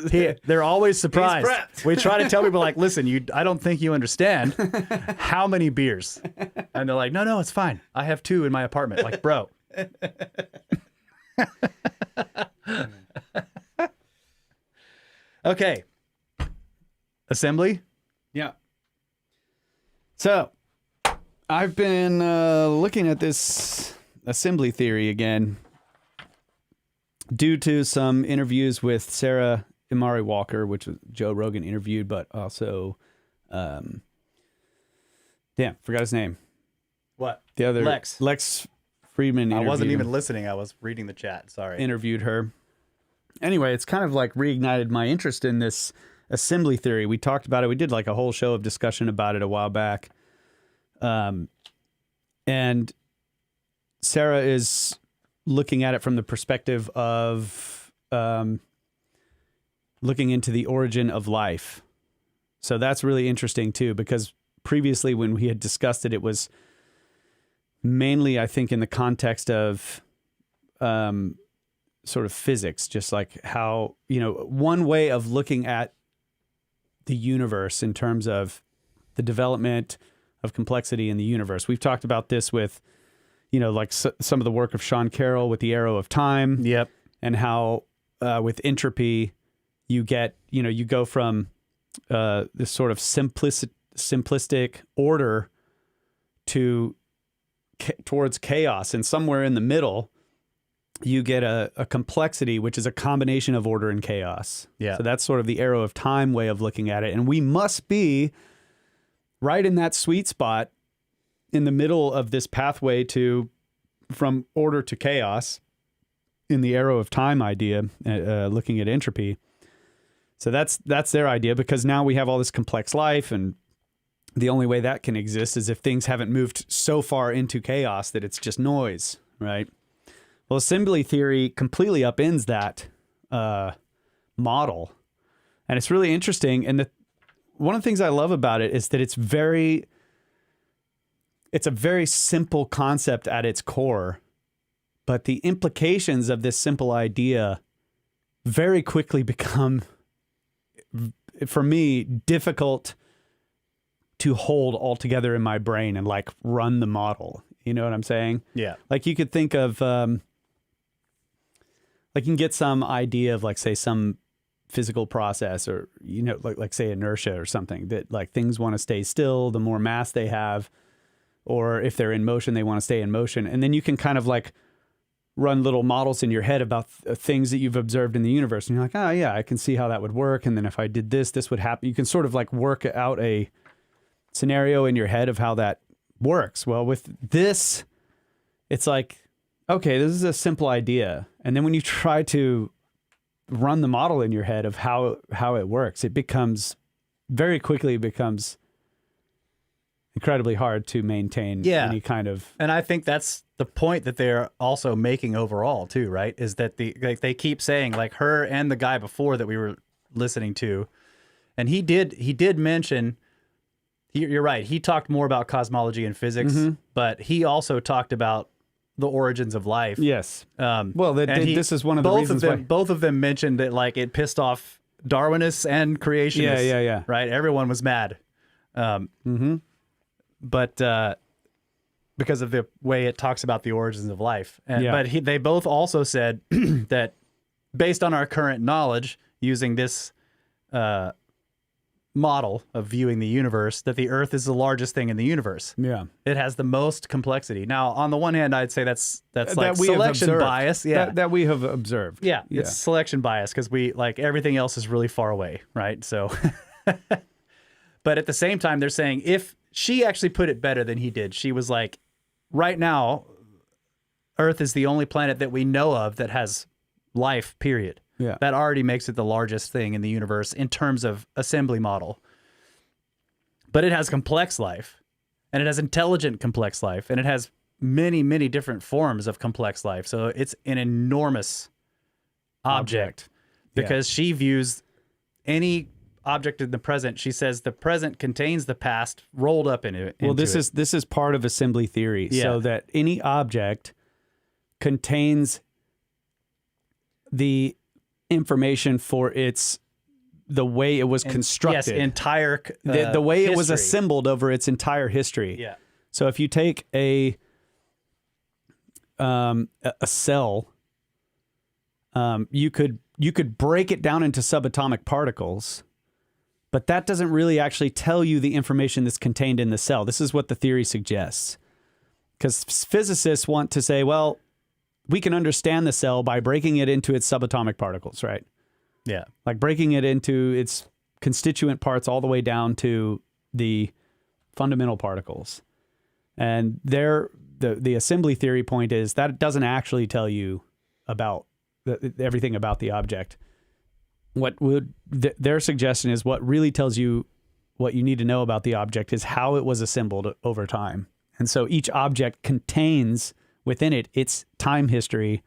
A: They're always surprised.
B: He's prepped.
A: We try to tell people, like, listen, I don't think you understand how many beers. And they're like, no, it's fine. I have 2 in my apartment. Like, bro. Okay. Assembly?
B: Yeah. So, I've been looking at this assembly theory again, due to some interviews with Sarah Imari Walker, which was Joe Rogan interviewed, but also, forgot his name.
A: What?
B: The other
A: Lex
B: Friedman.
A: I wasn't even listening. I was reading the chat. Sorry.
B: Interviewed her. Anyway, it's kind of like reignited my interest in this assembly theory. We talked about it. We did like a whole show of discussion about it a while back. And Sarah is looking at it from the perspective of looking into the origin of life. So that's really interesting too, because previously when we had discussed it, it was mainly, I think, in the context of sort of physics, just like how, one way of looking at the universe in terms of the development of complexity in the universe. We've talked about this with, like some of the work of Sean Carroll with the arrow of time.
A: Yep.
B: And how with entropy, you get, you go from this sort of simplistic order towards chaos, and somewhere in the middle you get a complexity, which is a combination of order and chaos.
A: Yeah.
B: So that's sort of the arrow of time way of looking at it, and we must be right in that sweet spot in the middle of this pathway from order to chaos in the arrow of time idea, looking at entropy. So that's their idea, because now we have all this complex life, and the only way that can exist is if things haven't moved so far into chaos that it's just noise, right? Well, assembly theory completely upends that model. And it's really interesting. And one of the things I love about it is that it's a very simple concept at its core, but the implications of this simple idea very quickly become, for me, difficult to hold all together in my brain and like run the model. You know what I'm saying?
A: Yeah.
B: Like you could think of, like you can get some idea of like, say, some physical process, or, like say inertia or something, that like things want to stay still the more mass they have, or if they're in motion, they want to stay in motion. And then you can kind of like run little models in your head about things that you've observed in the universe. And you're like, oh yeah, I can see how that would work. And then if I did this, this would happen. You can sort of like work out a scenario in your head of how that works. Well, with this, it's like, okay, this is a simple idea. And then when you try to run the model in your head of how it works, it very quickly becomes incredibly hard to maintain any kind of.
A: And I think that's the point that they're also making overall too, right? Is that they keep saying, like her and the guy before that we were listening to, and he did mention. You're right. He talked more about cosmology and physics, but he also talked about the origins of life.
B: Yes. This is one of the reasons why
A: both of them mentioned that like it pissed off Darwinists and creationists.
B: Yeah.
A: Right. Everyone was mad. But because of the way it talks about the origins of life. But they both also said that based on our current knowledge, using this model of viewing the universe, that the Earth is the largest thing in the universe.
B: Yeah.
A: It has the most complexity. Now, on the one hand, I'd say that's like selection bias. Yeah.
B: That we have observed.
A: Yeah. It's selection bias because we like everything else is really far away, right? So, but at the same time, they're saying if she actually put it better than he did, she was like, right now, Earth is the only planet that we know of that has life, period.
B: Yeah.
A: That already makes it the largest thing in the universe in terms of assembly model. But it has complex life, and it has intelligent complex life, and it has many, many different forms of complex life. So it's an enormous object because she views any object in the present. She says the present contains the past rolled up in it.
B: Well, this is part of assembly theory. So that any object contains the information for the way it was constructed.
A: Yes, entire
B: the way
A: history.
B: it was assembled over its entire history.
A: Yeah.
B: So if you take a cell, you could break it down into subatomic particles, but that doesn't really actually tell you the information that's contained in the cell. This is what the theory suggests. because physicists want to say, well, we can understand the cell by breaking it into its subatomic particles, right?
A: Yeah.
B: Like breaking it into its constituent parts all the way down to the fundamental particles. And the assembly theory point is that it doesn't actually tell you about everything about the object. Their suggestion is what really tells you what you need to know about the object is how it was assembled over time. And so each object contains within it its time history.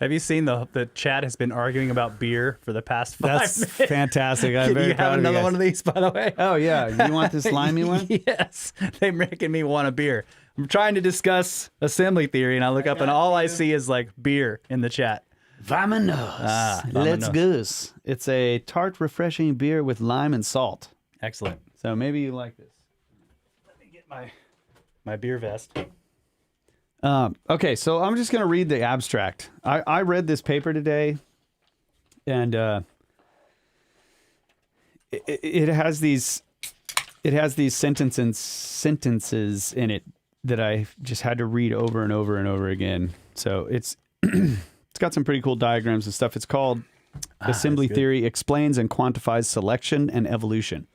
A: Have you seen the chat has been arguing about beer for the past 5 minutes?
B: That's fantastic. I'm
A: Can
B: very
A: you
B: proud
A: have
B: of you
A: another
B: guys.
A: one of these, by the way?
B: Oh, yeah. You want this slimy one?
A: Yes. They're making me want a beer. I'm trying to discuss assembly theory, and I look up, and all I see is like beer in the chat.
B: Vamonos. Let's goose. It's a tart, refreshing beer with lime and salt.
A: Excellent.
B: So maybe you like this.
A: Let me get my beer vest.
B: Okay, so I'm just going to read the abstract. I read this paper today, and it has these sentences in it that I just had to read over and over and over again. So it's it's got some pretty cool diagrams and stuff. It's called Assembly Theory Explains and Quantifies Selection and Evolution.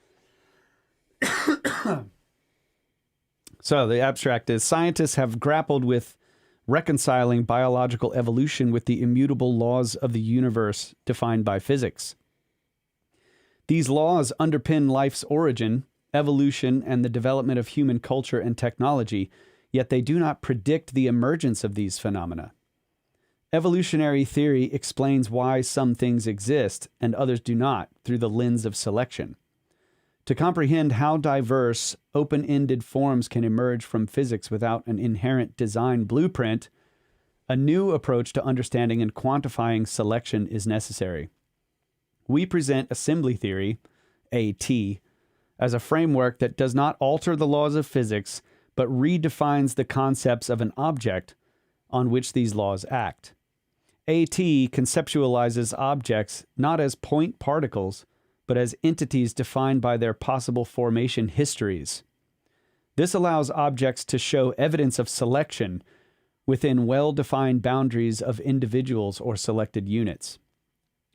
B: So the abstract is, scientists have grappled with reconciling biological evolution with the immutable laws of the universe defined by physics. These laws underpin life's origin, evolution, and the development of human culture and technology, yet they do not predict the emergence of these phenomena. Evolutionary theory explains why some things exist and others do not through the lens of selection. To comprehend how diverse, open-ended forms can emerge from physics without an inherent design blueprint, a new approach to understanding and quantifying selection is necessary. We present assembly theory, AT, as a framework that does not alter the laws of physics, but redefines the concepts of an object on which these laws act. AT conceptualizes objects not as point particles, but as entities defined by their possible formation histories. This allows objects to show evidence of selection within well-defined boundaries of individuals or selected units.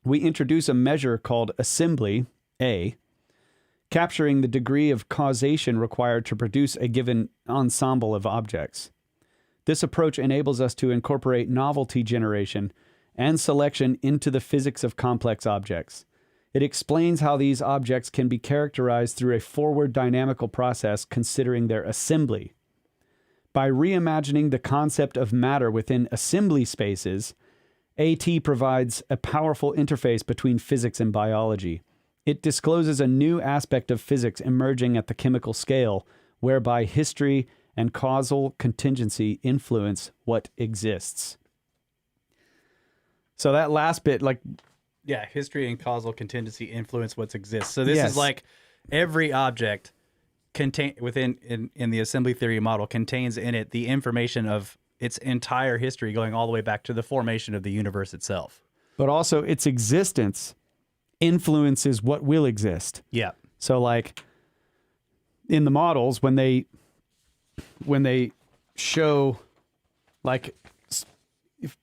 B: We introduce a measure called assembly, A, capturing the degree of causation required to produce a given ensemble of objects. This approach enables us to incorporate novelty generation and selection into the physics of complex objects. It explains how these objects can be characterized through a forward dynamical process considering their assembly. By reimagining the concept of matter within assembly spaces, AT provides a powerful interface between physics and biology. It discloses a new aspect of physics emerging at the chemical scale, whereby history and causal contingency influence what exists. So that last bit, like...
A: Yeah, history and causal contingency influence what exists. So this
B: Yes.
A: is like every object in the assembly theory model contains in it the information of its entire history going all the way back to the formation of the universe itself.
B: But also its existence influences what will exist.
A: Yeah.
B: So like in the models, when they show like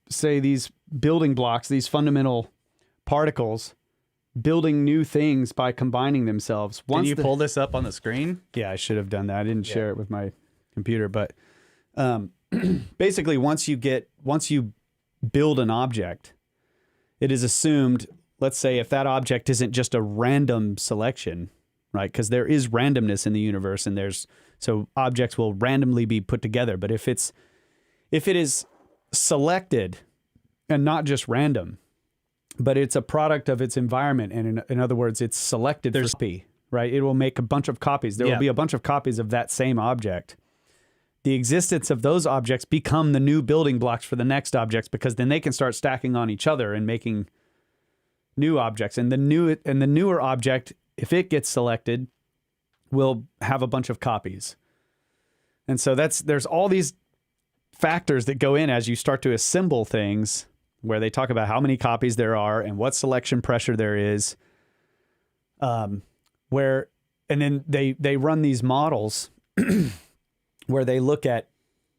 B: say these building blocks, these fundamental particles building new things by combining themselves.
A: Can you pull this up on the screen?
B: Yeah, I should have done that. I didn't share it with my computer, but basically once you build an object, it is assumed, let's say if that object isn't just a random selection, right? Because there is randomness in the universe and so objects will randomly be put together. But if it is selected and not just random, but it's a product of its environment, and in other words, it's selected for copy, right? It will make a bunch of copies. There will be a bunch of copies of that same object. The existence of those objects become the new building blocks for the next objects, because then they can start stacking on each other and making new objects. And the newer object, if it gets selected, will have a bunch of copies. And so there's all these factors that go in as you start to assemble things, where they talk about how many copies there are and what selection pressure there is. And then they run these models where they look at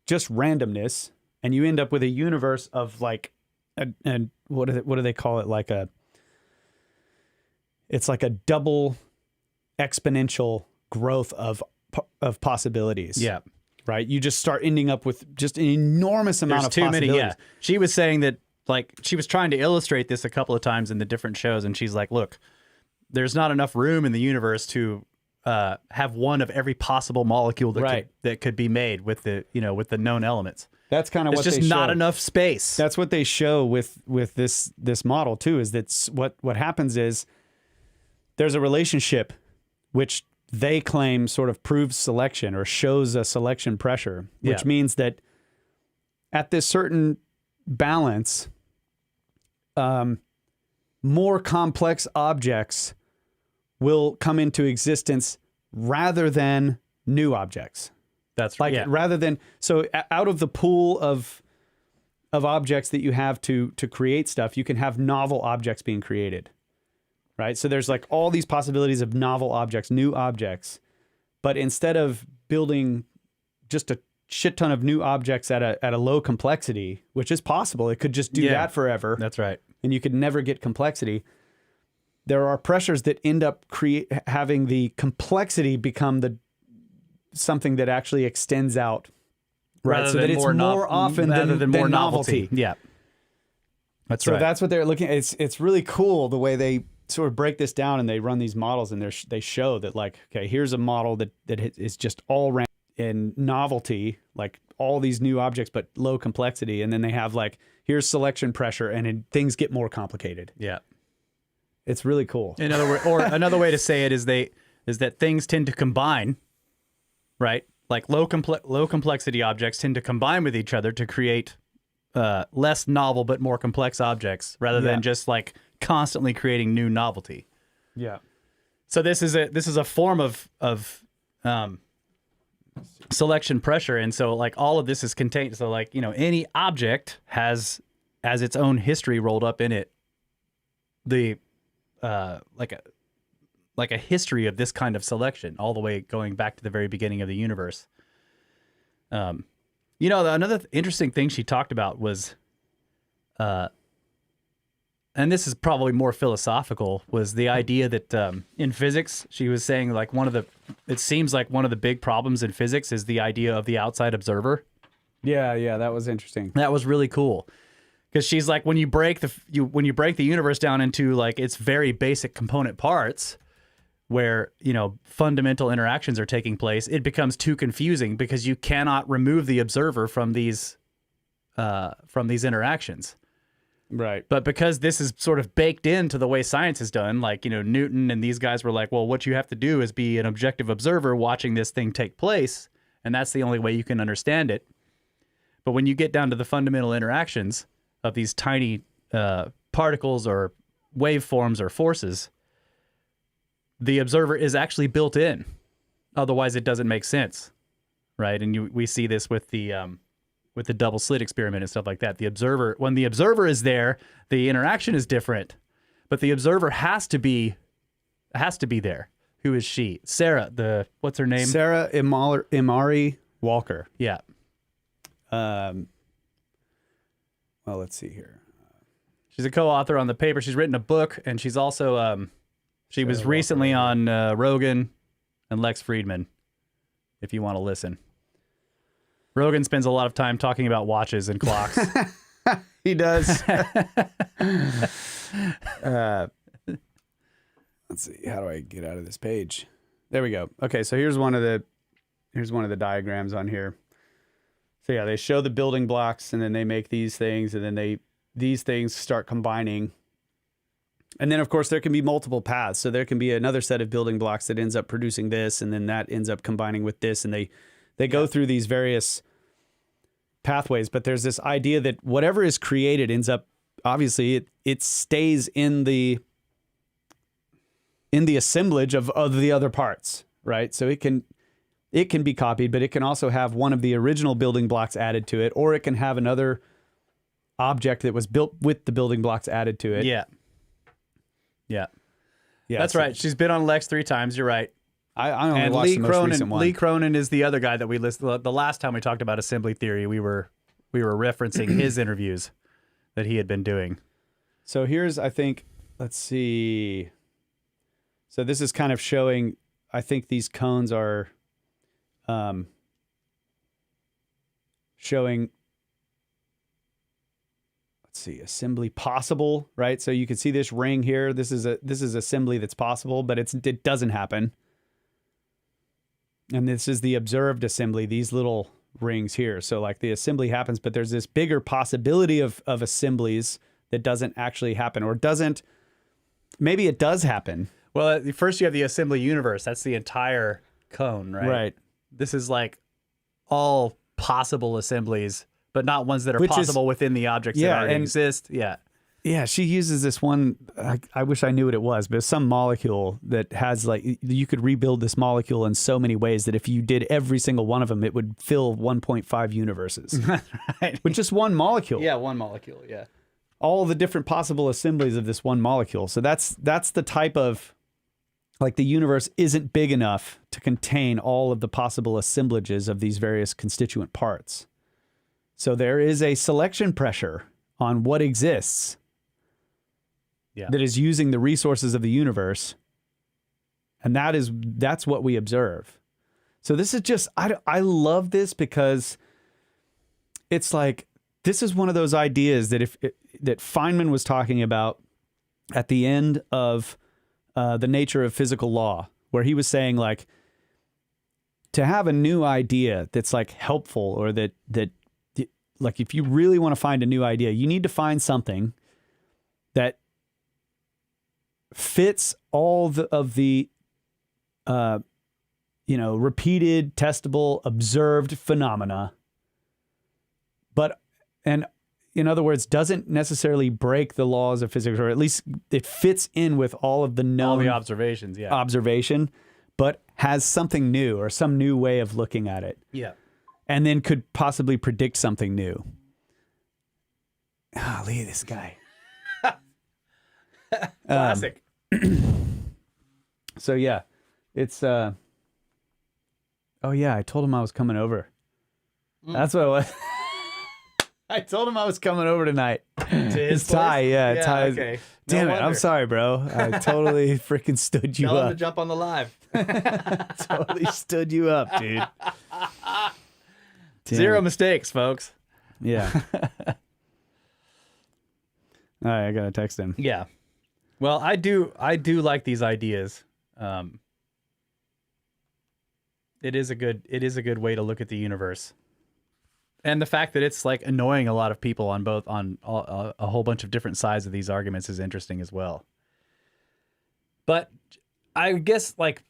B: just randomness, and you end up with a universe of like, and what do they call it? It's like a double exponential growth of possibilities.
A: Yeah.
B: Right. You just start ending up with just an enormous amount of
A: too many.
B: possibilities.
A: Yeah. She was saying that, like, she was trying to illustrate this a couple of times in the different shows, and she's like, look, there's not enough room in the universe to have one of every possible molecule that could be made with the known elements.
B: That's kind of what
A: there's
B: they
A: just
B: show.
A: not enough space.
B: That's what they show with this model too. Is that what happens is there's a relationship which they claim sort of proves selection or shows a selection pressure, which means that at this certain balance, more complex objects will come into existence rather than new objects.
A: That's right.
B: Rather than, so out of the pool of objects that you have to create stuff, you can have novel objects being created. Right? So there's like all these possibilities of novel objects, new objects. But instead of building just a shit ton of new objects at a low complexity, which is possible, it could just do that forever.
A: That's right.
B: And you could never get complexity. There are pressures that end up having the complexity become something that actually extends out. Right. So that it's more often than more novelty.
A: Yeah. That's right.
B: So that's what they're looking at. It's really cool the way they sort of break this down, and they run these models, and they show that, like, okay, here's a model that is just all random in novelty, like all these new objects, but low complexity. And then they have like, here's selection pressure, and things get more complicated.
A: Yeah.
B: It's really cool.
A: In other words, or another way to say it is that things tend to combine, right? Like low complexity objects tend to combine with each other to create less novel but more complex objects, rather than just like constantly creating new novelty.
B: Yeah.
A: So this is a form of selection pressure, and so like all of this is contained. So like, any object has as its own history rolled up in it. The like a history of this kind of selection, all the way going back to the very beginning of the universe. Another interesting thing she talked about was, and this is probably more philosophical, was the idea that in physics, she was saying like it seems like one of the big problems in physics is the idea of the outside observer.
B: Yeah, that was interesting.
A: That was really cool. Because she's like, when you break the universe down into like its very basic component parts, where fundamental interactions are taking place, it becomes too confusing because you cannot remove the observer from these interactions.
B: Right.
A: But because this is sort of baked into the way science is done, like Newton and these guys were like, well, what you have to do is be an objective observer watching this thing take place, and that's the only way you can understand it. But when you get down to the fundamental interactions of these tiny particles or waveforms or forces, the observer is actually built in. Otherwise, it doesn't make sense, right? And we see this with the double slit experiment and stuff like that. When the observer is there, the interaction is different, but the observer has to be there. Who is she? Sarah. What's her name?
B: Sarah Imari Walker.
A: Yeah.
B: Well, let's see here.
A: She's a co-author on the paper. She's written a book, and she's also she was recently on Rogan and Lex Friedman, if you want to listen. Rogan spends a lot of time talking about watches and clocks.
B: He does. Let's see. How do I get out of this page? There we go. Okay, so here's one of the diagrams on here. So yeah, they show the building blocks, and then they make these things, and then these things start combining. And then, of course, there can be multiple paths. So there can be another set of building blocks that ends up producing this, and then that ends up combining with this, and they go through these various pathways. But there's this idea that whatever is created ends up, obviously, it stays in the assemblage of the other parts, right? So it can be copied, but it can also have one of the original building blocks added to it, or it can have another object that was built with the building blocks added to it.
A: Yeah. That's right. She's been on Lex 3 times. You're right.
B: I only
A: And
B: watched
A: Lee
B: the most
A: Cronin,
B: recent one.
A: Lee Cronin is the other guy that we listed. The last time we talked about assembly theory, we were referencing his interviews that he had been doing.
B: So here's, I think, let's see. So this is kind of showing, I think these cones are showing, let's see, assembly possible, right? So you can see this ring here. This is assembly that's possible, but it doesn't happen. And this is the observed assembly, these little rings here. So like the assembly happens, but there's this bigger possibility of assemblies that doesn't actually happen, or maybe it does happen.
A: Well, first you have the assembly universe. That's the entire cone, right?
B: Right.
A: This is like all possible assemblies, but not ones that are
B: Which is-
A: possible within the objects that already exist. Yeah.
B: Yeah, she uses this one. I wish I knew what it was, but it's some molecule that has like, you could rebuild this molecule in so many ways that if you did every single one of them, it would fill 1.5 universes
A: Right.
B: with just one molecule.
A: Yeah, one molecule. Yeah.
B: All the different possible assemblies of this one molecule. So that's the type of, like, the universe isn't big enough to contain all of the possible assemblages of these various constituent parts. So there is a selection pressure on what exists.
A: Yeah.
B: That is using the resources of the universe, and that's what we observe. So this is just, I love this because it's like, this is one of those ideas that that Feynman was talking about at the end of The Nature of Physical Law, where he was saying, like, to have a new idea that's like helpful, or that like, if you really want to find a new idea, you need to find something that fits all of the repeated, testable, observed phenomena, and in other words, doesn't necessarily break the laws of physics, or at least it fits in with all of the known
A: All the observations. Yeah.
B: observation, but has something new, or some new way of looking at it,
A: Yeah.
B: and then could possibly predict something new. Oh, look at this guy.
A: Classic.
B: So yeah, it's oh yeah, I told him I was coming over. That's what it was. I told him I was coming over tonight. It's Ty, yeah, Ty.
A: Okay.
B: Damn
A: No
B: it, I'm
A: wonder.
B: sorry, bro. I totally freaking stood you
A: Tell him
B: up.
A: to jump on the live.
B: Totally stood you up, dude. Damn
A: Zero
B: it.
A: mistakes, folks.
B: Yeah. All right, I gotta text him.
A: Yeah. Well, I do like these ideas. It is a good way to look at the universe. And the fact that it's like annoying a lot of people on a whole bunch of different sides of these arguments is interesting as well. But I guess, like,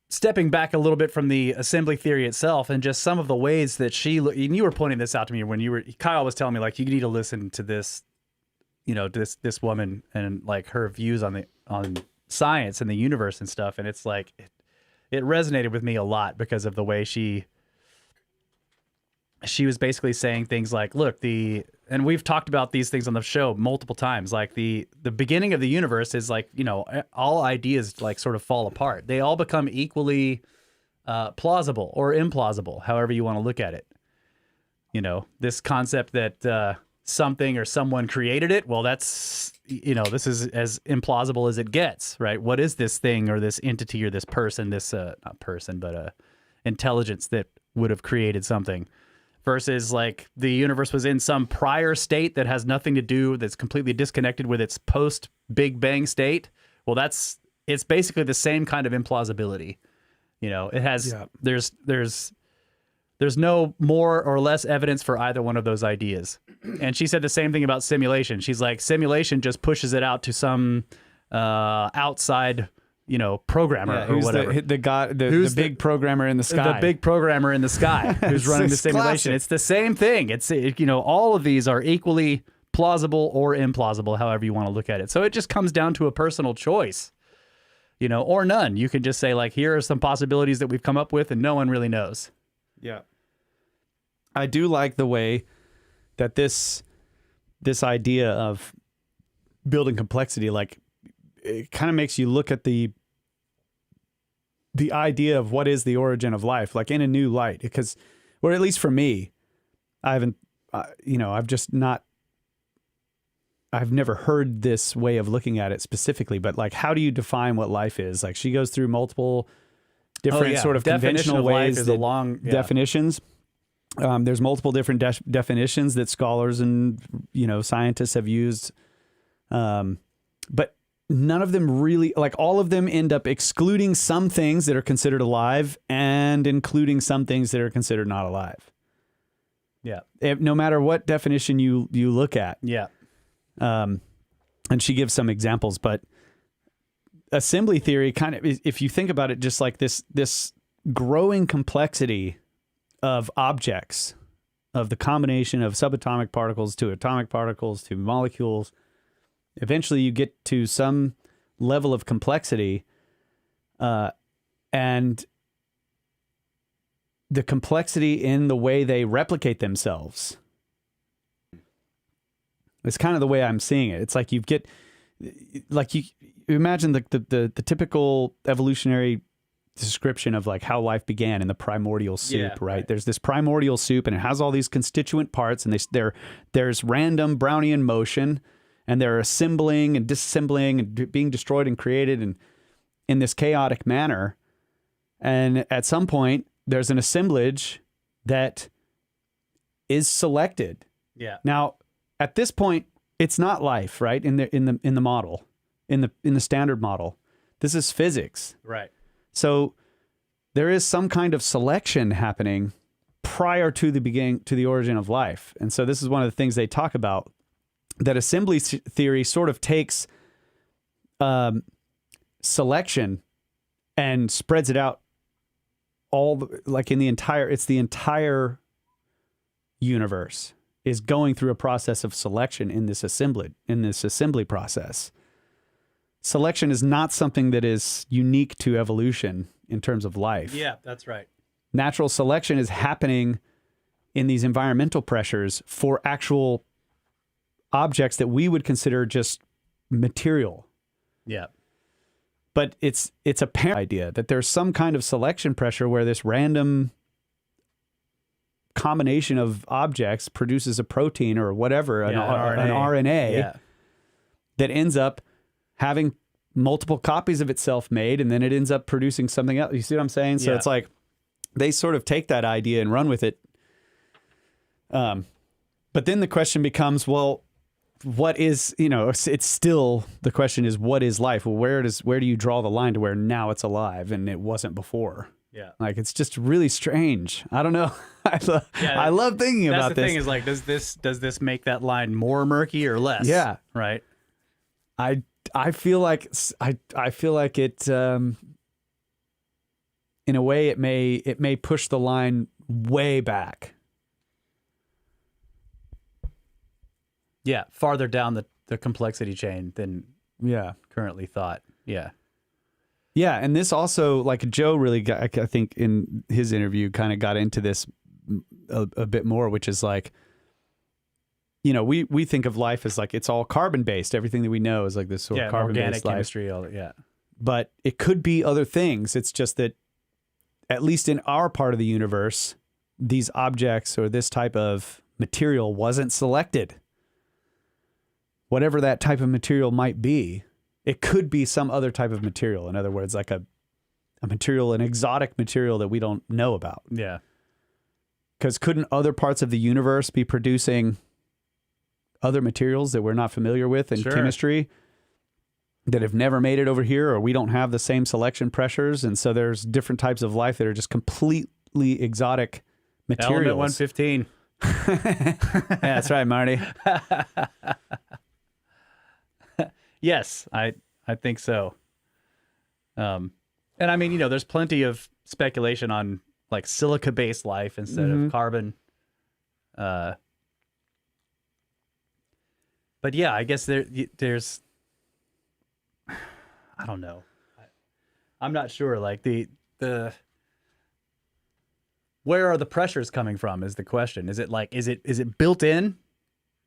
A: stepping back a little bit from the assembly theory itself, and just some of the ways that and you were pointing this out to me when Kyle was telling me, like, you need to listen to this, this woman and, like, her views on science and the universe and stuff. And it's like, it resonated with me a lot because of the way she was basically saying things like, look, and we've talked about these things on the show multiple times, like the beginning of the universe is like, all ideas like sort of fall apart. They all become equally plausible or implausible, however you want to look at it. This concept that something or someone created it, well, that's, this is as implausible as it gets, right? What is this thing or this entity or this person, not person, but intelligence that would have created something? Versus, like, the universe was in some prior state that has nothing to do, that's completely disconnected with its post-Big Bang state. Well, it's basically the same kind of implausibility. It has, there's no more or less evidence for either one of those ideas. And she said the same thing about simulation. She's like, simulation just pushes it out to some outside programmer or whatever.
B: The big programmer in the sky.
A: The big programmer in the sky who's running the simulation.
B: Classic.
A: It's the same thing. It's, all of these are equally plausible or implausible, however you want to look at it. So it just comes down to a personal choice, or none. You can just say, like, here are some possibilities that we've come up with and no one really knows.
B: Yeah. I do like the way that this idea of building complexity, like, it kind of makes you look at the the idea of what is the origin of life, like in a new light, because, or at least for me, I haven't, I've never heard this way of looking at it specifically, but like, how do you define what life is? Like, she goes through multiple different sort of conventional ways, definitions. There's multiple different definitions that scholars and, scientists have used. But none of them really, like, all of them end up excluding some things that are considered alive and including some things that are considered not alive.
A: Yeah.
B: No matter what definition you look at.
A: Yeah.
B: And she gives some examples, but assembly theory kind of, if you think about it, just like this growing complexity of objects, of the combination of subatomic particles to atomic particles to molecules, eventually you get to some level of complexity, and the complexity in the way they replicate themselves. It's kind of the way I'm seeing it. It's like you imagine the typical evolutionary description of like how life began in the primordial soup, right? There's this primordial soup and it has all these constituent parts, and there's random Brownian motion, and they're assembling and disassembling and being destroyed and created and in this chaotic manner. And at some point there's an assemblage that is selected.
A: Yeah.
B: Now, at this point, it's not life, right? In the model, in the standard model, this is physics,
A: right?
B: So there is some kind of selection happening prior to the origin of life, and so this is one of the things they talk about. That assembly theory sort of takes selection and spreads it out it's the entire universe is going through a process of selection in this assembly process. Selection is not something that is unique to evolution in terms of life.
A: Yeah, that's right.
B: Natural selection is happening in these environmental pressures for actual objects that we would consider just material.
A: Yeah.
B: But it's a parent idea that there's some kind of selection pressure where this random combination of objects produces a protein or whatever, an RNA that ends up having multiple copies of itself made, and then it ends up producing something else. You see what I'm saying? So it's like they sort of take that idea and run with it. But then the question becomes, well, what is, it's still, the question is, what is life? Well, where do you draw the line to where now it's alive and it wasn't before?
A: Yeah.
B: Like, it's just really strange. I don't know. I love thinking about this.
A: That's the thing is, like, does this make that line more murky or less?
B: Yeah.
A: Right.
B: I feel like it, in a way, it may push the line way back.
A: Yeah, farther down the complexity chain than currently thought. Yeah.
B: Yeah, and this also, like, Joe really got, I think in his interview, kind of got into this a bit more, which is like, we think of life as like it's all carbon based. Everything that we know is like this sort of carbon
A: organic
B: based life.
A: chemistry.
B: But it could be other things. It's just that, at least in our part of the universe, these objects or this type of material wasn't selected. Whatever that type of material might be, it could be some other type of material. In other words, like a material, an exotic material that we don't know about.
A: Yeah.
B: Because couldn't other parts of the universe be producing other materials that we're not familiar with in chemistry that have never made it over here, or we don't have the same selection pressures? And so there's different types of life that are just completely exotic materials.
A: Element 115.
B: Yeah, that's right, Marty.
A: Yes, I think so. And I mean, there's plenty of speculation on like silica-based life instead of carbon. But yeah, I guess there's, I don't know. I'm not sure. Like the where are the pressures coming from is the question. Is it built in,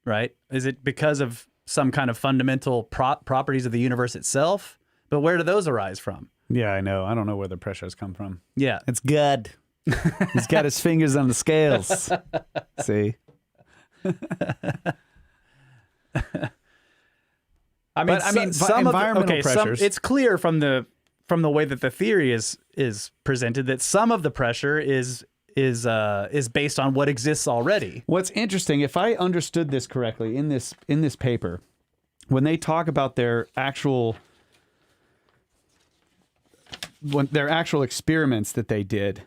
A: right? Is it because of some kind of fundamental properties of the universe itself? But where do those arise from?
B: Yeah, I know. I don't know where the pressures come from.
A: Yeah.
B: It's good. He's got his fingers on the scales. See?
A: I mean, some
B: environmental pressures.
A: it's clear from the way that the theory is presented that some of the pressure is based on what exists already.
B: What's interesting, if I understood this correctly in this paper, when they talk about their actual experiments that they did,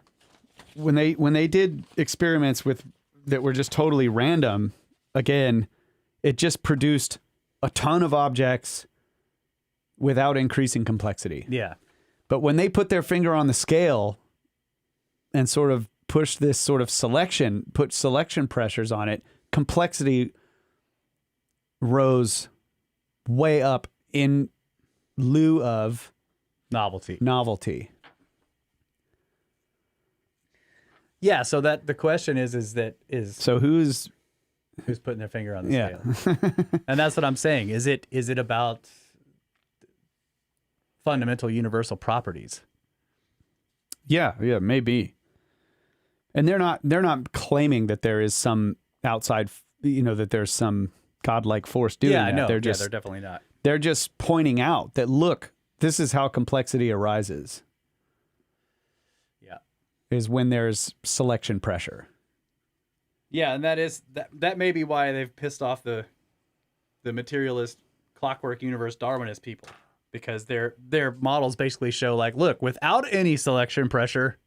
B: when they did experiments that were just totally random, again, it just produced a ton of objects without increasing complexity.
A: Yeah.
B: But when they put their finger on the scale and sort of push this sort of put selection pressures on it, complexity rose way up in lieu of
A: novelty. Yeah, so that the question is
B: so who's
A: putting their finger on the scale? And that's what I'm saying. Is it about fundamental universal properties?
B: Yeah, maybe. And they're not claiming that there is some outside, that there's some godlike force doing that.
A: No,
B: they're
A: definitely not.
B: They're just pointing out that, look, this is how complexity arises.
A: Yeah.
B: Is when there's selection pressure.
A: Yeah, and that may be why they've pissed off the materialist clockwork universe Darwinist people, because their models basically show, like, look, without any selection pressure,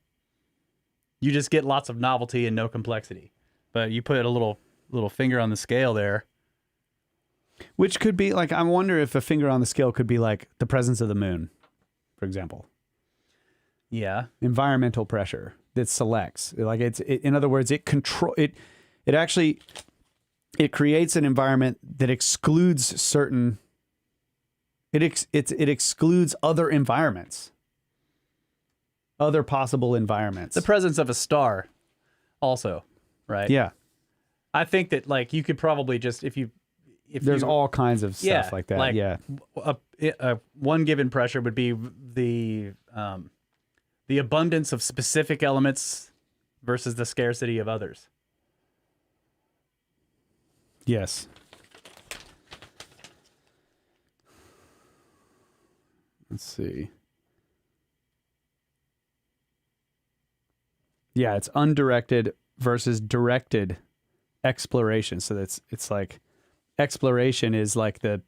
A: you just get lots of novelty and no complexity. But you put a little finger on the scale there.
B: Which could be, like, I wonder if a finger on the scale could be like the presence of the moon, for example.
A: Yeah.
B: Environmental pressure that selects. Like, in other words, it actually creates an environment that excludes certain. It excludes other environments. Other possible environments.
A: The presence of a star also, right?
B: Yeah.
A: I think that, like, you could probably just, if
B: there's all kinds of stuff like that. Yeah.
A: One given pressure would be the abundance of specific elements versus the scarcity of others.
B: Yes. Let's see. Yeah, it's undirected versus directed exploration. So it's like exploration is like the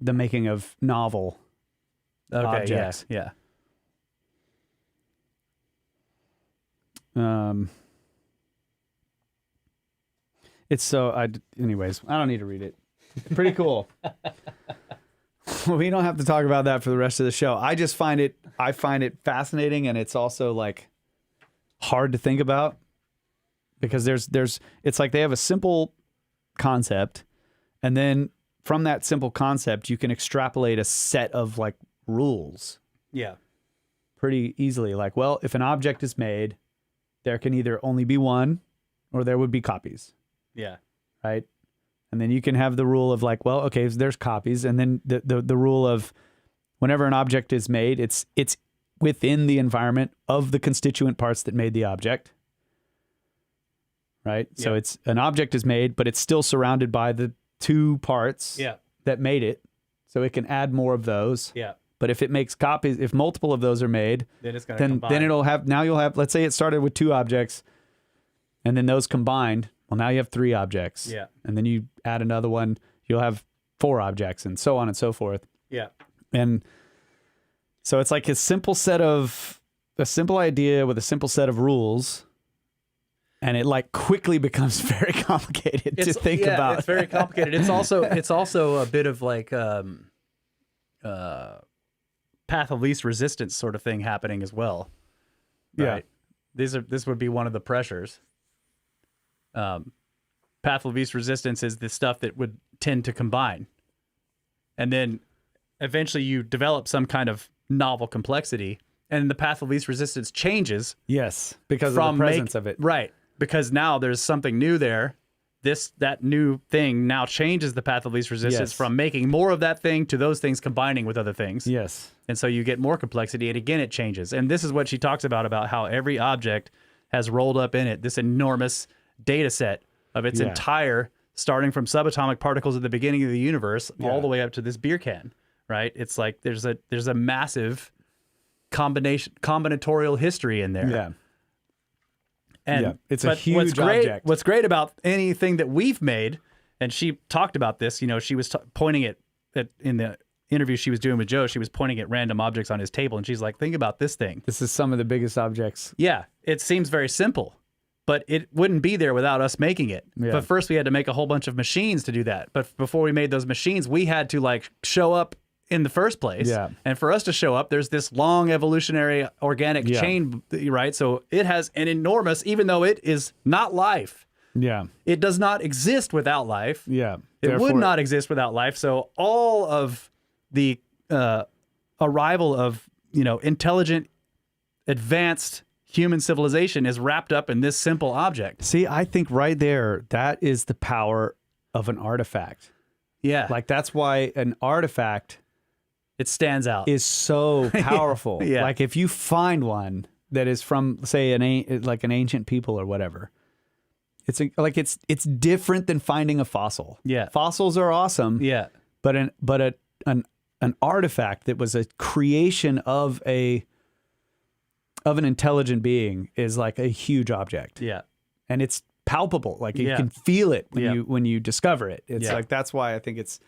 B: making of novel objects.
A: Yeah.
B: It's so anyways, I don't need to read it. Pretty cool. We don't have to talk about that for the rest of the show. I find it fascinating, and it's also, like, hard to think about, because it's like they have a simple concept, and then from that simple concept you can extrapolate a set of, like, rules.
A: Yeah.
B: Pretty easily. Like, well, if an object is made, there can either only be one or there would be copies.
A: Yeah.
B: Right? And then you can have the rule of, like, well, okay, there's copies, and then the rule of whenever an object is made, it's within the environment of the constituent parts that made the object. Right? So it's an object is made, but it's still surrounded by the two parts that made it. So it can add more of those.
A: Yeah.
B: But if it makes copies, if multiple of those are made,
A: then it's going to combine.
B: Then you'll have, let's say it started with two objects, and then those combined, well, now you have three objects.
A: Yeah.
B: And then you add another one, you'll have four objects, and so on and so forth.
A: Yeah.
B: And so it's like a simple idea with a simple set of rules, and it, like, quickly becomes very complicated to think about.
A: It's very complicated. It's also a bit of, like, path of least resistance sort of thing happening as well. Right? Yeah. This would be one of the pressures. Path of least resistance is the stuff that would tend to combine. And then eventually you develop some kind of novel complexity, and the path of least resistance changes.
B: Yes, because of the presence of it.
A: Right. Because now there's something new there, that new thing now changes the path of least resistance
B: Yes.
A: from making more of that thing to those things combining with other things.
B: Yes.
A: And so you get more complexity, and again, it changes. And this is what she talks about how every object has rolled up in it this enormous data set of its entire, starting from subatomic particles at the beginning of the universe all the way up to this beer can, right? It's like there's a massive combinatorial history in there.
B: Yeah.
A: And
B: it's a huge object.
A: What's great about anything that we've made, and she talked about this, she was pointing at in the interview she was doing with Joe, she was pointing at random objects on his table, and she's like, think about this thing.
B: This is some of the biggest objects.
A: Yeah, it seems very simple, but it wouldn't be there without us making it.
B: Yeah.
A: But first we had to make a whole bunch of machines to do that. But before we made those machines, we had to like show up in the first place.
B: Yeah.
A: And for us to show up, there's this long evolutionary organic chain, right? So it has an enormous, even though it is not life,
B: Yeah.
A: it does not exist without life.
B: Yeah.
A: It would not exist without life. So all of the arrival of, intelligent, advanced human civilization is wrapped up in this simple object.
B: See, I think right there, that is the power of an artifact.
A: Yeah.
B: Like that's why an artifact
A: it stands out.
B: is so powerful.
A: Yeah.
B: Like if you find one that is from, say, an ancient people or whatever, it's different than finding a fossil.
A: Yeah.
B: Fossils are awesome.
A: Yeah.
B: But an artifact that was a creation of an intelligent being is like a huge object.
A: Yeah.
B: And it's palpable. Like you can feel it when you discover it. It's like that's why I think it's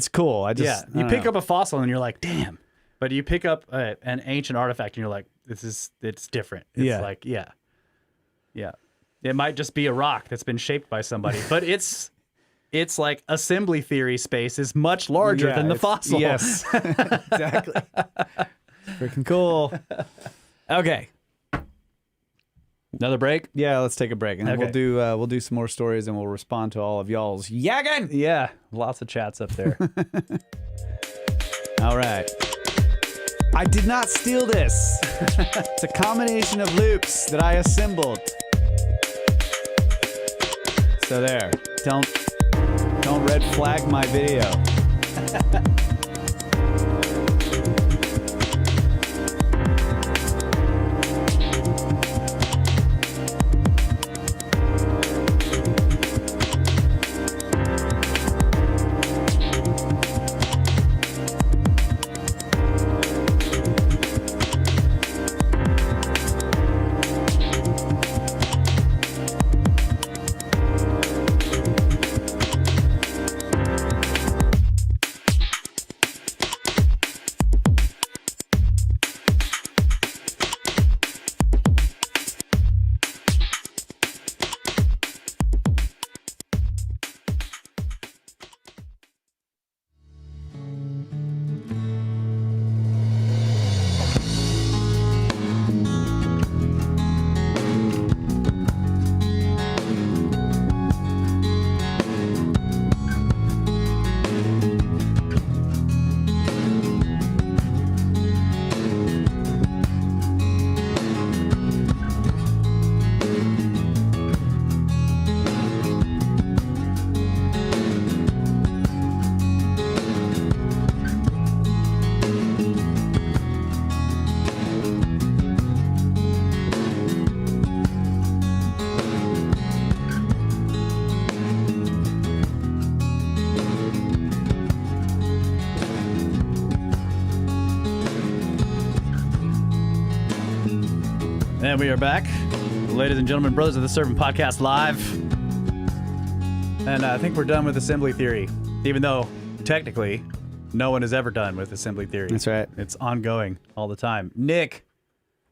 B: cool.
A: You pick up a fossil and you're like, damn. But you pick up an ancient artifact and you're like, it's different. It's like, yeah. It might just be a rock that's been shaped by somebody, but it's like assembly theory space is much larger than the fossil.
B: Yes, exactly. Freaking cool. Okay.
A: Another break?
B: Yeah, let's take a break, and then
A: Okay.
B: we'll do some more stories, and we'll respond to all of y'all's yagging.
A: Yeah, lots of chats up there.
B: All right. I did not steal this. It's a combination of loops that I assembled. So there. Don't red flag my video.
A: And we are back. Ladies and gentlemen, Brothers of the Servant Podcast live. And I think we're done with assembly theory, even though technically no one is ever done with assembly theory.
B: That's right.
A: It's ongoing all the time. Nick,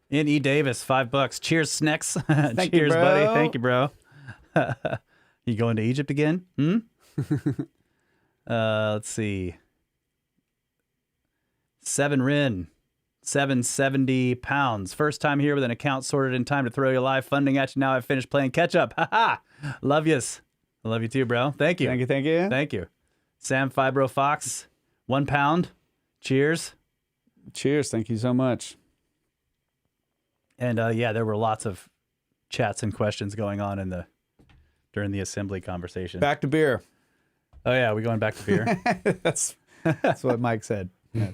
A: N.E. Davis, $5. Cheers, Snacks.
B: Thank you,
A: Cheers,
B: bro.
A: buddy. Thank you, bro. You going to Egypt again? Let's see. 7 Rin. 770 pounds. First time here with an account sorted in time to throw your live funding at you. Now I've finished playing catch up. Ha Love yous. I love you too, bro. Thank you.
B: Thank you, thank you.
A: Thank you. Sam Fibro Fox, £1. Cheers.
B: Cheers. Thank you so much.
A: And yeah, there were lots of chats and questions going on during the assembly conversation.
B: Back to beer.
A: Oh yeah, we going back to beer?
B: That's what Mike said. Yeah.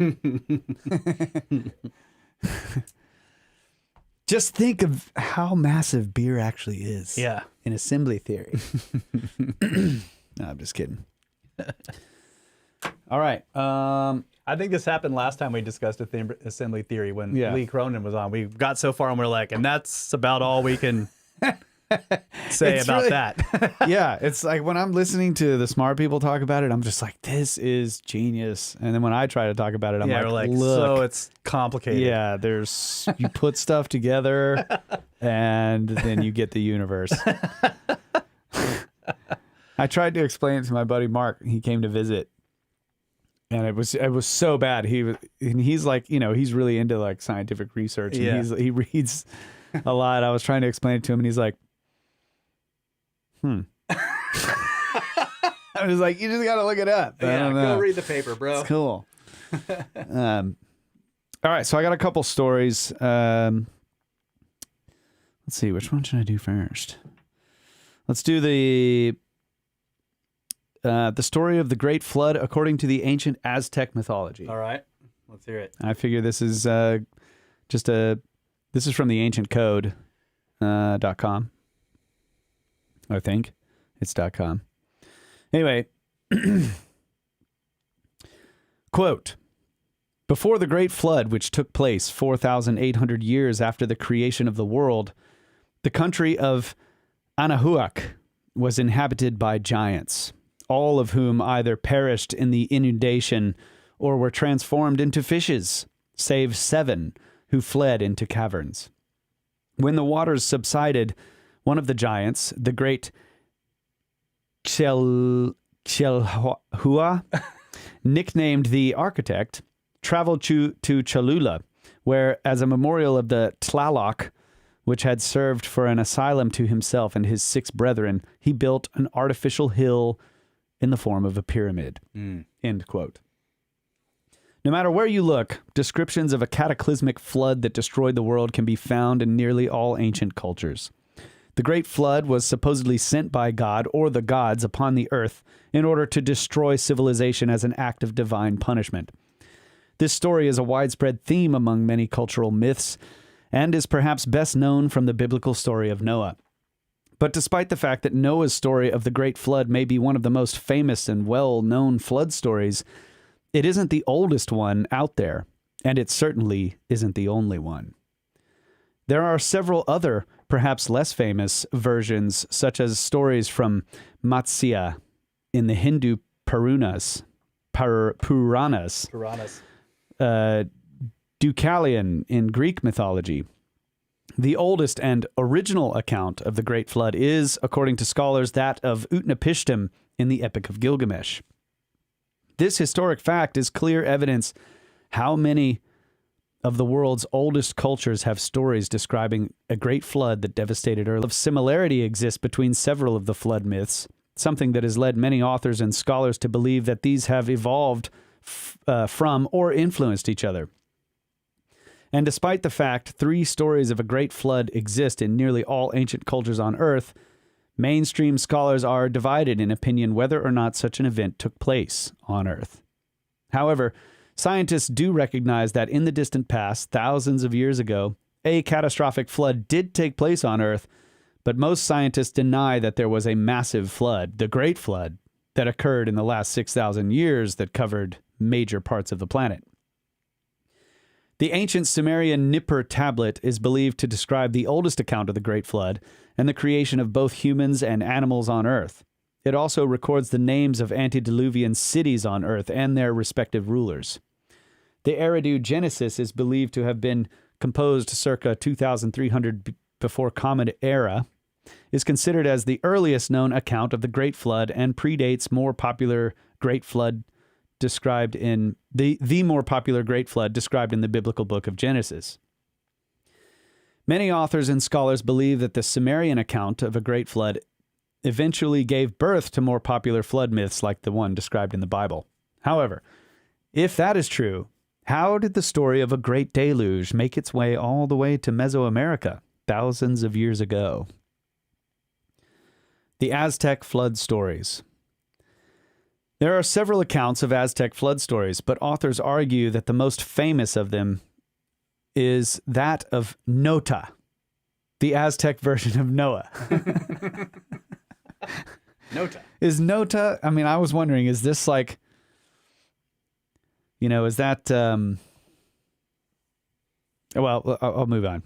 B: Just think of how massive beer actually is.
A: Yeah.
B: In assembly theory. No, I'm just kidding. All right.
A: I think this happened last time we discussed assembly theory when
B: Yeah.
A: Lee Cronin was on. We got so far and we're like, and that's about all we can say
B: It's
A: about
B: really-
A: that.
B: Yeah, it's like when I'm listening to the smart people talk about it, I'm just like, this is genius. And then when I try to talk about it, I'm
A: Yeah, we're like,
B: look.
A: so it's complicated.
B: Yeah, you put stuff together and then you get the universe. I tried to explain it to my buddy Mark. He came to visit. And it was so bad. He's like, he's really into like scientific research and
A: Yeah.
B: he reads a lot. I was trying to explain it to him and he's like, I was like, you just got to look it up. I don't know.
A: go read the paper, bro.
B: It's cool. All right, so I got a couple stories. Let's see, which one should I do first? Let's do the story of the Great Flood according to the ancient Aztec mythology.
A: All right, let's hear it.
B: I figure this is this is from the ancientcode.com. I think it's .com. Anyway, quote, before the Great Flood, which took place 4,800 years after the creation of the world, the country of Anahuac was inhabited by giants, all of whom either perished in the inundation or were transformed into fishes, save 7 who fled into caverns. When the waters subsided, one of the giants, the great Chelhua, nicknamed the architect, traveled to Cholula, where, as a memorial of the Tlaloc, which had served for an asylum to himself and his 6 brethren, he built an artificial hill in the form of a pyramid. End quote. No matter where you look, descriptions of a cataclysmic flood that destroyed the world can be found in nearly all ancient cultures. The Great Flood was supposedly sent by God or the gods upon the earth in order to destroy civilization as an act of divine punishment. This story is a widespread theme among many cultural myths and is perhaps best known from the biblical story of Noah. But despite the fact that Noah's story of the Great Flood may be one of the most famous and well-known flood stories, it isn't the oldest one out there, and it certainly isn't the only one. There are several other, perhaps less famous, versions, such as stories from Matsya in the Hindu Puranas, Deucalion in Greek mythology. The oldest and original account of the Great Flood is, according to scholars, that of Utnapishtim in the Epic of Gilgamesh. This historic fact is clear evidence how many of the world's oldest cultures have stories describing a great flood that devastated Earth. Of similarity exists between several of the flood myths, something that has led many authors and scholars to believe that these have evolved from or influenced each other. And despite the fact 3 stories of a great flood exist in nearly all ancient cultures on Earth, mainstream scholars are divided in opinion whether or not such an event took place on Earth. However, scientists do recognize that in the distant past, thousands of years ago, a catastrophic flood did take place on Earth, but most scientists deny that there was a massive flood, the Great Flood, that occurred in the last 6,000 years that covered major parts of the planet. The ancient Sumerian Nippur tablet is believed to describe the oldest account of the Great Flood and the creation of both humans and animals on Earth. It also records the names of antediluvian cities on Earth and their respective rulers. The Eridu Genesis is believed to have been composed circa 2,300 before Common Era, is considered as the earliest known account of the Great Flood and predates more popular Great Flood described in the more popular Great Flood described in the biblical book of Genesis. Many authors and scholars believe that the Sumerian account of a Great Flood eventually gave birth to more popular flood myths like the one described in the Bible. However, if that is true, how did the story of a great deluge make its way all the way to Mesoamerica thousands of years ago? The Aztec flood stories. There are several accounts of Aztec flood stories, but authors argue that the most famous of them is that of Nota, the Aztec version of Noah.
A: Nota.
B: Is Nota, I mean, I was wondering, is this like, is that, well, I'll move on.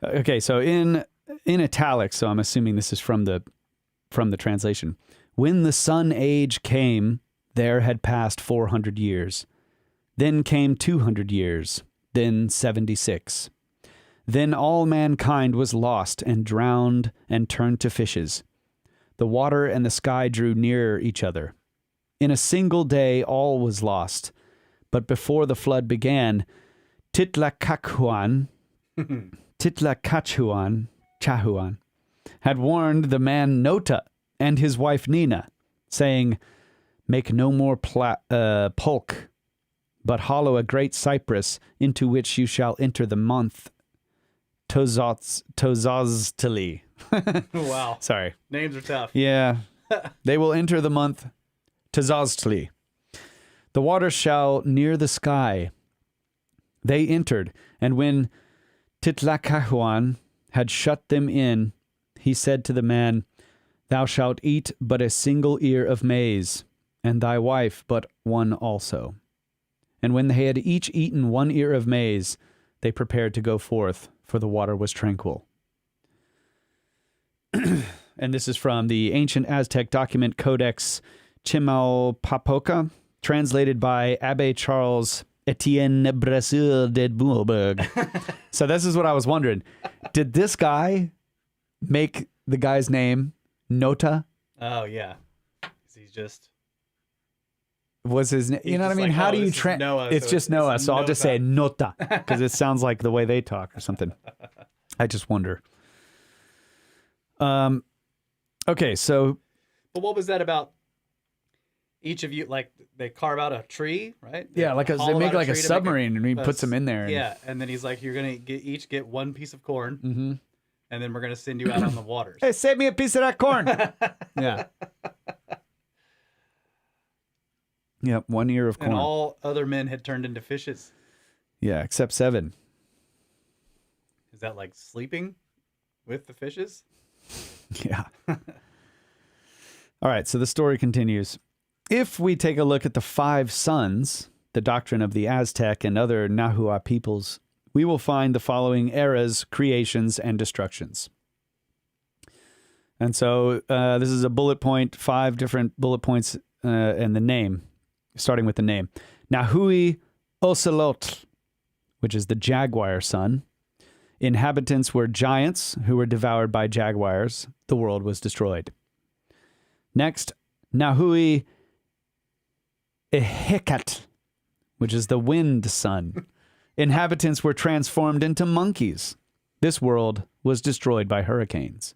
B: Okay, so in italics, so I'm assuming this is from the translation. When the sun age came, there had passed 400 years. Then came 200 years. Then 76. Then all mankind was lost and drowned and turned to fishes. The water and the sky drew nearer each other. In a single day all was lost. But before the flood began, Titlacahuan Chahuan had warned the man Nota and his wife Nina, saying, "Make no more pulque, but hollow a great cypress, into which you shall enter the month Tozoztli."
A: Wow.
B: Sorry.
A: Names are tough.
B: Yeah. They will enter the month Tozoztli. The water shall near the sky. They entered, and when Titlacahuan had shut them in, he said to the man, "Thou shalt eat but a single ear of maize, and thy wife but one also." And when they had each eaten 1 ear of maize, they prepared to go forth, for the water was tranquil. And this is from the ancient Aztec document Codex Chimalpopoca, translated by Abbe Charles Etienne Brasseur de Bourbourg. So this is what I was wondering. Did this guy make the guy's name Nota?
A: Oh, yeah. He's just...
B: Was his name? You know what I mean?
A: Like,
B: How do you
A: Noah,
B: It's
A: so
B: just Noah, so I'll just say Nota because it sounds like the way they talk or something. I just wonder. Okay, so...
A: But what was that about? Each of you, like, they carve out a tree, right?
B: Yeah, like they make like a submarine and he puts them in there.
A: Yeah, and then he's like, you're going to each get 1 piece of corn, and then we're going to send you out on the waters.
B: Hey, save me a piece of that corn. Yeah. Yep, 1 ear of corn.
A: And all other men had turned into fishes.
B: Yeah, except 7.
A: Is that like sleeping with the fishes?
B: Yeah. All right, so the story continues. If we take a look at the 5 sons, the doctrine of the Aztec and other Nahua peoples, we will find the following eras, creations, and destructions. And so this is a bullet point, 5 different bullet points, and the name, starting with the name. Nahui Ocelotl, which is the jaguar son. Inhabitants were giants who were devoured by jaguars. The world was destroyed. Next, Nahui Ehecat, which is the wind son. Inhabitants were transformed into monkeys. This world was destroyed by hurricanes.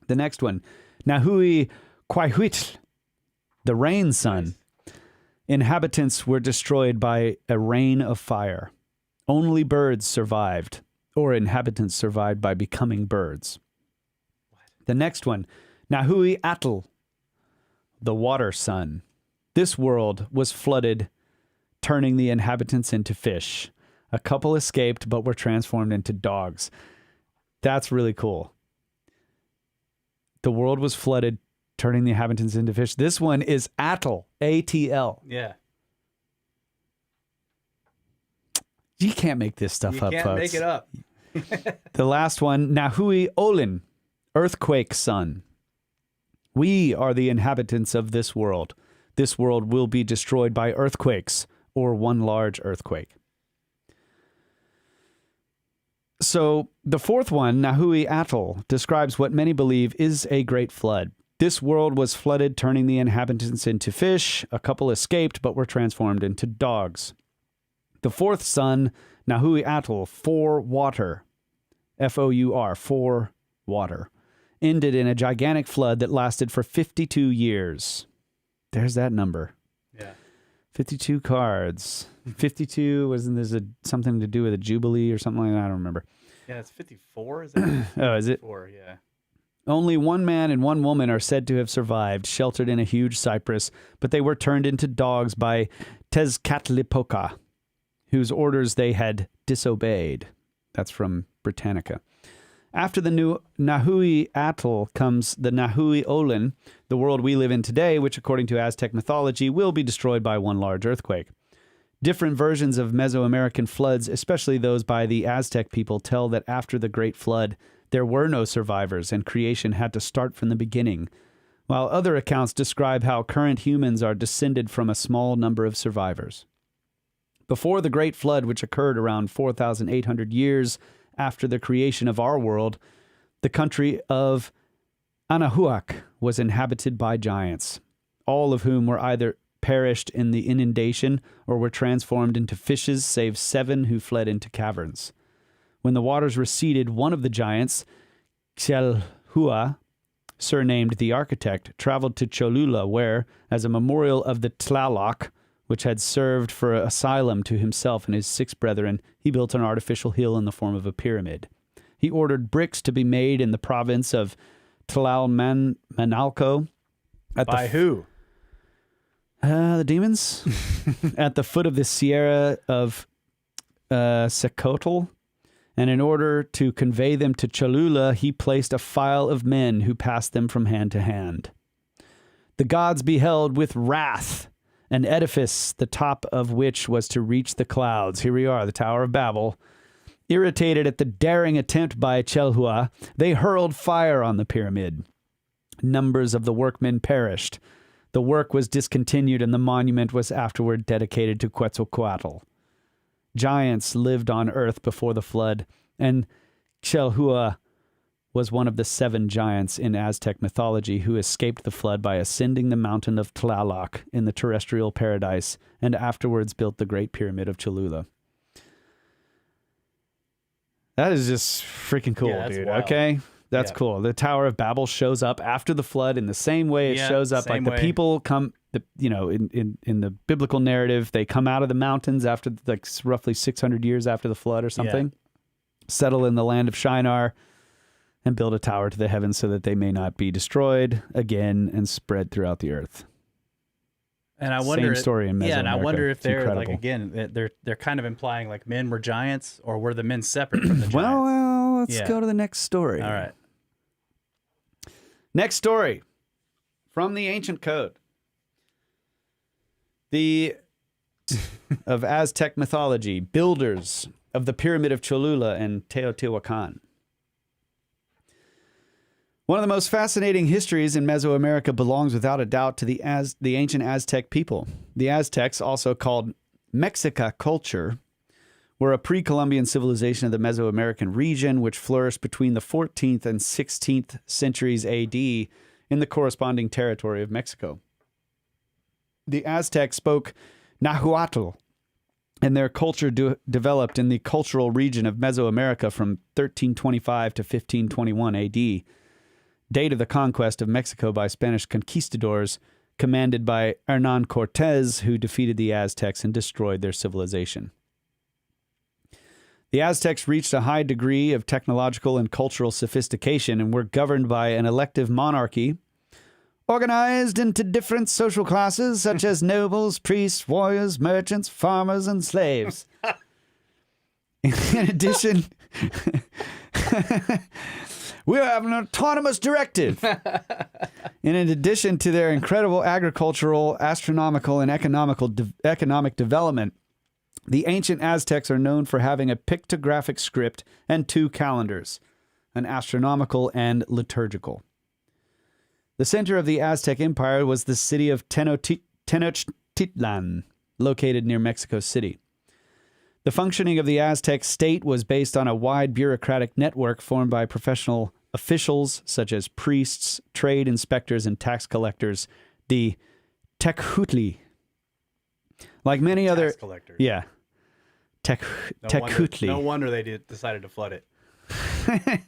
B: The next one, Nahui Quaihuitl, the rain son. Inhabitants were destroyed by a rain of fire. Only birds survived, or inhabitants survived by becoming birds. The next one, Nahui Atl, the water son. This world was flooded, turning the inhabitants into fish. A couple escaped, but were transformed into dogs. That's really cool. The world was flooded, turning the inhabitants into fish. This one is Atl, A-T-L.
A: Yeah.
B: You can't make this stuff up, folks.
A: You can't make it up.
B: The last one, Nahui Olin, earthquake son. We are the inhabitants of this world. This world will be destroyed by earthquakes or one large earthquake. So the fourth one, Nahui Atl, describes what many believe is a great flood. This world was flooded, turning the inhabitants into fish. A couple escaped, but were transformed into dogs. The fourth son, Nahui Atl, for water, F-O-U-R, for water, ended in a gigantic flood that lasted for 52 years. There's that number.
A: Yeah.
B: 52 cards. 52, wasn't there something to do with a jubilee or something like that? I don't remember.
A: Yeah, it's 54, is it?
B: Oh, is it?
A: 54, yeah.
B: Only one man and one woman are said to have survived, sheltered in a huge cypress, but they were turned into dogs by Tezcatlipoca, whose orders they had disobeyed. That's from Britannica. After the new Nahui Atoll comes the Nahui Olin, the world we live in today, which according to Aztec mythology will be destroyed by one large earthquake. Different versions of Mesoamerican floods, especially those by the Aztec people, tell that after the Great Flood, there were no survivors and creation had to start from the beginning, while other accounts describe how current humans are descended from a small number of survivors. Before the Great Flood, which occurred around 4,800 years after the creation of our world, the country of Anahuac was inhabited by giants, all of whom were either perished in the inundation or were transformed into fishes, save 7 who fled into caverns. When the waters receded, one of the giants, Xelhua, surnamed the Architect, traveled to Cholula, where, as a memorial of the Tlaloc, which had served for asylum to himself and his 6 brethren, he built an artificial hill in the form of a pyramid. He ordered bricks to be made in the province of Tlalmanalco.
A: By who?
B: The demons. At the foot of the Sierra of Secotl. And in order to convey them to Cholula, he placed a file of men who passed them from hand to hand. The gods beheld with wrath an edifice, the top of which was to reach the clouds. Here we are, the Tower of Babel. Irritated at the daring attempt by Chelhua, they hurled fire on the pyramid. Numbers of the workmen perished. The work was discontinued and the monument was afterward dedicated to Quetzalcoatl. Giants lived on earth before the flood, and Chelhua was one of the 7 giants in Aztec mythology who escaped the flood by ascending the mountain of Tlaloc in the terrestrial paradise and afterwards built the Great Pyramid of Cholula. That is just freaking cool, dude. Wild. Okay? That's cool. The Tower of Babel shows up after the flood in the same way it shows up. Like the people come, in the biblical narrative, they come out of the mountains after like roughly 600 years after the flood or something, settle in the land of Shinar, and build a tower to the heavens so that they may not be destroyed again and spread throughout the earth.
A: And I wonder,
B: same story in Mesoamerica.
A: Yeah, and I wonder if
B: it's
A: they're
B: incredible.
A: like, again, they're kind of implying like men were giants, or were the men separate from the giants?
B: Well, let's go to the next story.
A: All right.
B: Next story from the ancient code. The of Aztec mythology, builders of the Pyramid of Cholula and Teotihuacan. One of the most fascinating histories in Mesoamerica belongs without a doubt to the ancient Aztec people. The Aztecs, also called Mexica culture, were a pre-Columbian civilization of the Mesoamerican region, which flourished between the 14th and 16th centuries AD in the corresponding territory of Mexico. The Aztecs spoke Nahuatl, and their culture developed in the cultural region of Mesoamerica from 1325 to 1521 AD. Date of the conquest of Mexico by Spanish conquistadors, commanded by Hernán Cortés, who defeated the Aztecs and destroyed their civilization. The Aztecs reached a high degree of technological and cultural sophistication and were governed by an elective monarchy, organized into different social classes such as nobles, priests, warriors, merchants, farmers, and slaves. In addition... We have an autonomous directive. In addition to their incredible agricultural, astronomical, and economic development, the ancient Aztecs are known for having a pictographic script and 2 calendars, an astronomical and liturgical. The center of the Aztec Empire was the city of Tenochtitlan, located near Mexico City. The functioning of the Aztec state was based on a wide bureaucratic network formed by professional officials such as priests, trade inspectors, and tax collectors, the Tecutli. Like many other...
A: Tax collectors.
B: Yeah. Tecutli.
A: No wonder they decided to flood it.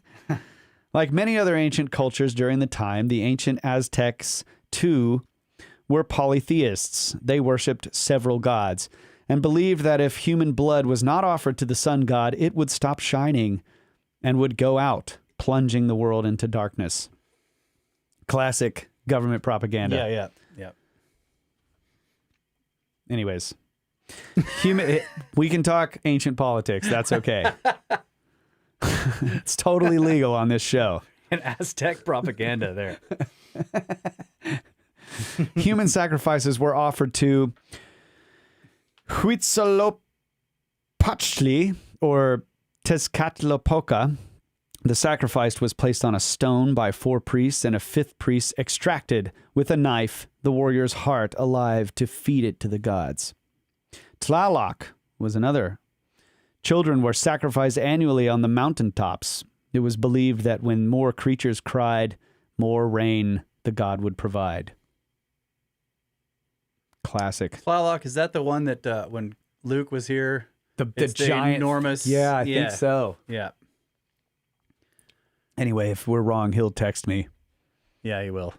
B: Like many other ancient cultures during the time, the ancient Aztecs, too, were polytheists. They worshipped several gods and believed that if human blood was not offered to the sun god, it would stop shining and would go out, plunging the world into darkness. Classic government propaganda.
A: Yeah.
B: Anyways, we can talk ancient politics. That's okay. It's totally legal on this show.
A: And Aztec propaganda there.
B: Human sacrifices were offered to Huitzilopochtli or Tezcatlipoca. The sacrifice was placed on a stone by 4 priests, and a 5th priest extracted with a knife the warrior's heart alive to feed it to the gods. Tlaloc was another. Children were sacrificed annually on the mountaintops. It was believed that when more creatures cried, more rain the god would provide. Classic.
A: Tlaloc, is that the one that when Luke was here?
B: The giant,
A: enormous.
B: Yeah, I think so.
A: Yeah.
B: Anyway, if we're wrong, he'll text me.
A: Yeah, he will.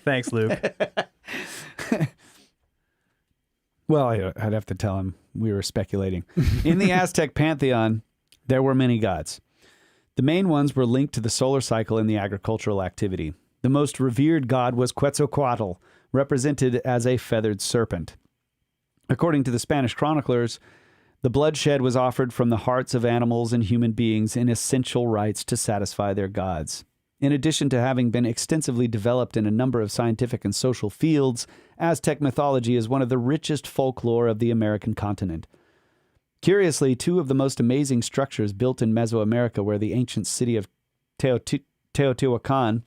A: Thanks, Luke.
B: Well, I'd have to tell him we were speculating. In the Aztec pantheon, there were many gods. The main ones were linked to the solar cycle and the agricultural activity. The most revered god was Quetzalcoatl, represented as a feathered serpent. According to the Spanish chroniclers, the bloodshed was offered from the hearts of animals and human beings in essential rites to satisfy their gods. In addition to having been extensively developed in a number of scientific and social fields, Aztec mythology is one of the richest folklore of the American continent. Curiously, 2 of the most amazing structures built in Mesoamerica were the ancient city of Teotihuacan,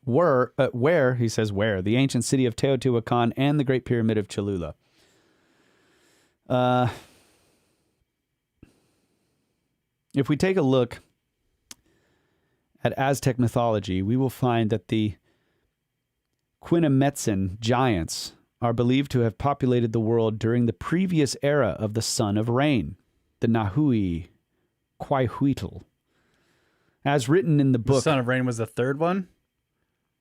B: the ancient city of Teotihuacan and the Great Pyramid of Cholula. If we take a look at Aztec mythology, we will find that the Quinametsin giants are believed to have populated the world during the previous era of the Son of Rain, the Nahui Quaihuitl. As written in the book...
A: The Son of Rain was the 3rd one?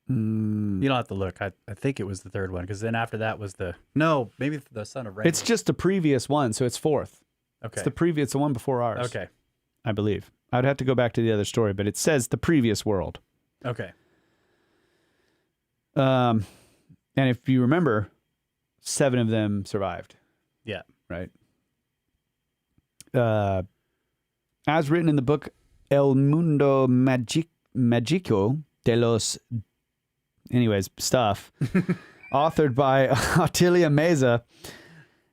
A: You don't have to look. I think it was the 3rd one, because then after that was the... No, maybe the Son of Rain.
B: It's just the previous one, so it's 4th.
A: Okay.
B: It's the one before ours.
A: Okay.
B: I believe. I'd have to go back to the other story, but it says the previous world.
A: Okay.
B: And if you remember, 7 of them survived.
A: Yeah.
B: Right. As written in the book El Mundo Magico de los... Anyways, stuff. Authored by Attilia Meza,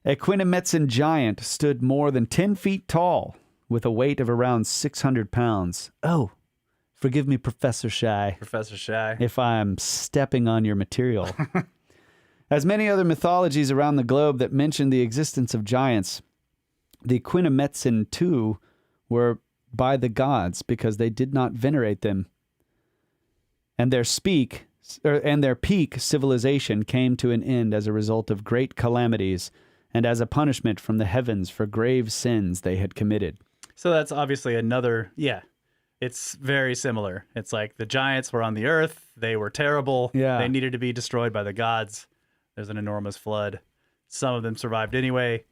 B: a Quinametsin giant stood more than 10 feet tall with a weight of around 600 pounds. Oh, forgive me, Professor Shy.
A: Professor Shy.
B: If I'm stepping on your material. As many other mythologies around the globe that mention the existence of giants, the Quinametsin too were by the gods because they did not venerate them. And their peak civilization came to an end as a result of great calamities and as a punishment from the heavens for grave sins they had committed.
A: So that's obviously another, it's very similar. It's like the giants were on the earth. They were terrible.
B: Yeah.
A: They needed to be destroyed by the gods. There's an enormous flood. Some of them survived anyway.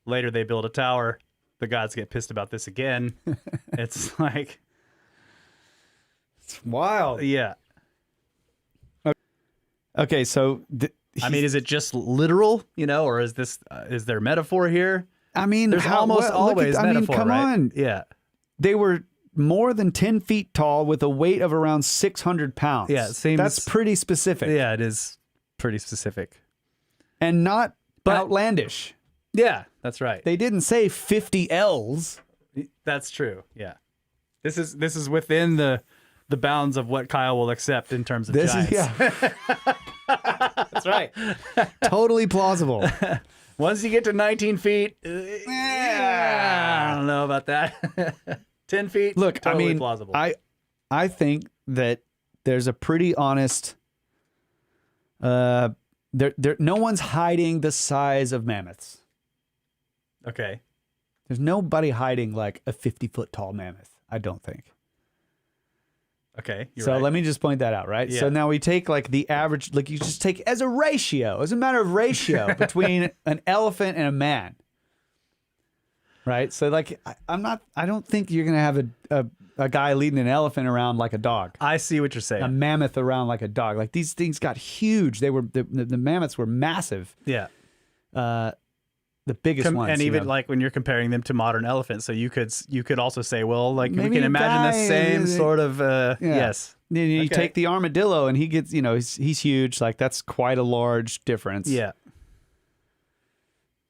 A: Later they build a tower. The gods get pissed about this again. It's like...
B: It's wild.
A: Yeah.
B: Okay, so...
A: is it just literal, or is there metaphor here?
B: I mean,
A: there's almost always metaphor,
B: come
A: right?
B: on.
A: Yeah.
B: They were more than 10 feet tall with a weight of around 600 pounds.
A: Yeah, it seems...
B: That's pretty specific.
A: Yeah, it is pretty specific.
B: And not outlandish.
A: Yeah, that's right.
B: They didn't say 50 L's.
A: That's true, yeah. This is within the bounds of what Kyle will accept in terms of giants. That's right.
B: Totally plausible.
A: Once you get to 19 feet, I don't know about that. 10 feet,
B: look,
A: totally plausible.
B: I think that there's a pretty honest... no one's hiding the size of mammoths.
A: Okay.
B: There's nobody hiding like a 50-foot tall mammoth, I don't think.
A: Okay.
B: So let me just point that out, right?
A: Yeah.
B: So now we take like the average, like you just take as a matter of ratio between an elephant and a man. right? So like, I don't think you're gonna have a guy leading an elephant around like a dog,
A: I see what you're saying.
B: a mammoth around like a dog. Like these things got huge. They were the mammoths were massive.
A: Yeah.
B: The biggest ones,
A: and
B: you
A: even
B: know.
A: like when you're comparing them to modern elephants, so you could also say, well, like
B: Maybe
A: we can
B: a
A: imagine the
B: guy-
A: same sort of yes.
B: Then you
A: Okay.
B: take the armadillo, and he gets, he's huge. Like that's quite a large difference.
A: Yeah.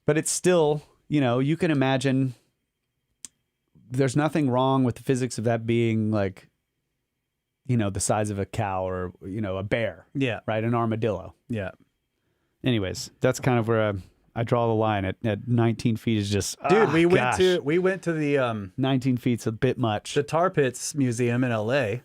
B: But it's still, you can imagine. There's nothing wrong with the physics of that being like, the size of a cow or a bear,
A: Yeah.
B: right? An armadillo.
A: Yeah.
B: Anyways, that's kind of where I draw the line at 19 feet is just
A: Dude, we
B: gosh.
A: went to the
B: 19 feet's a bit much.
A: the Tar Pits Museum in LA,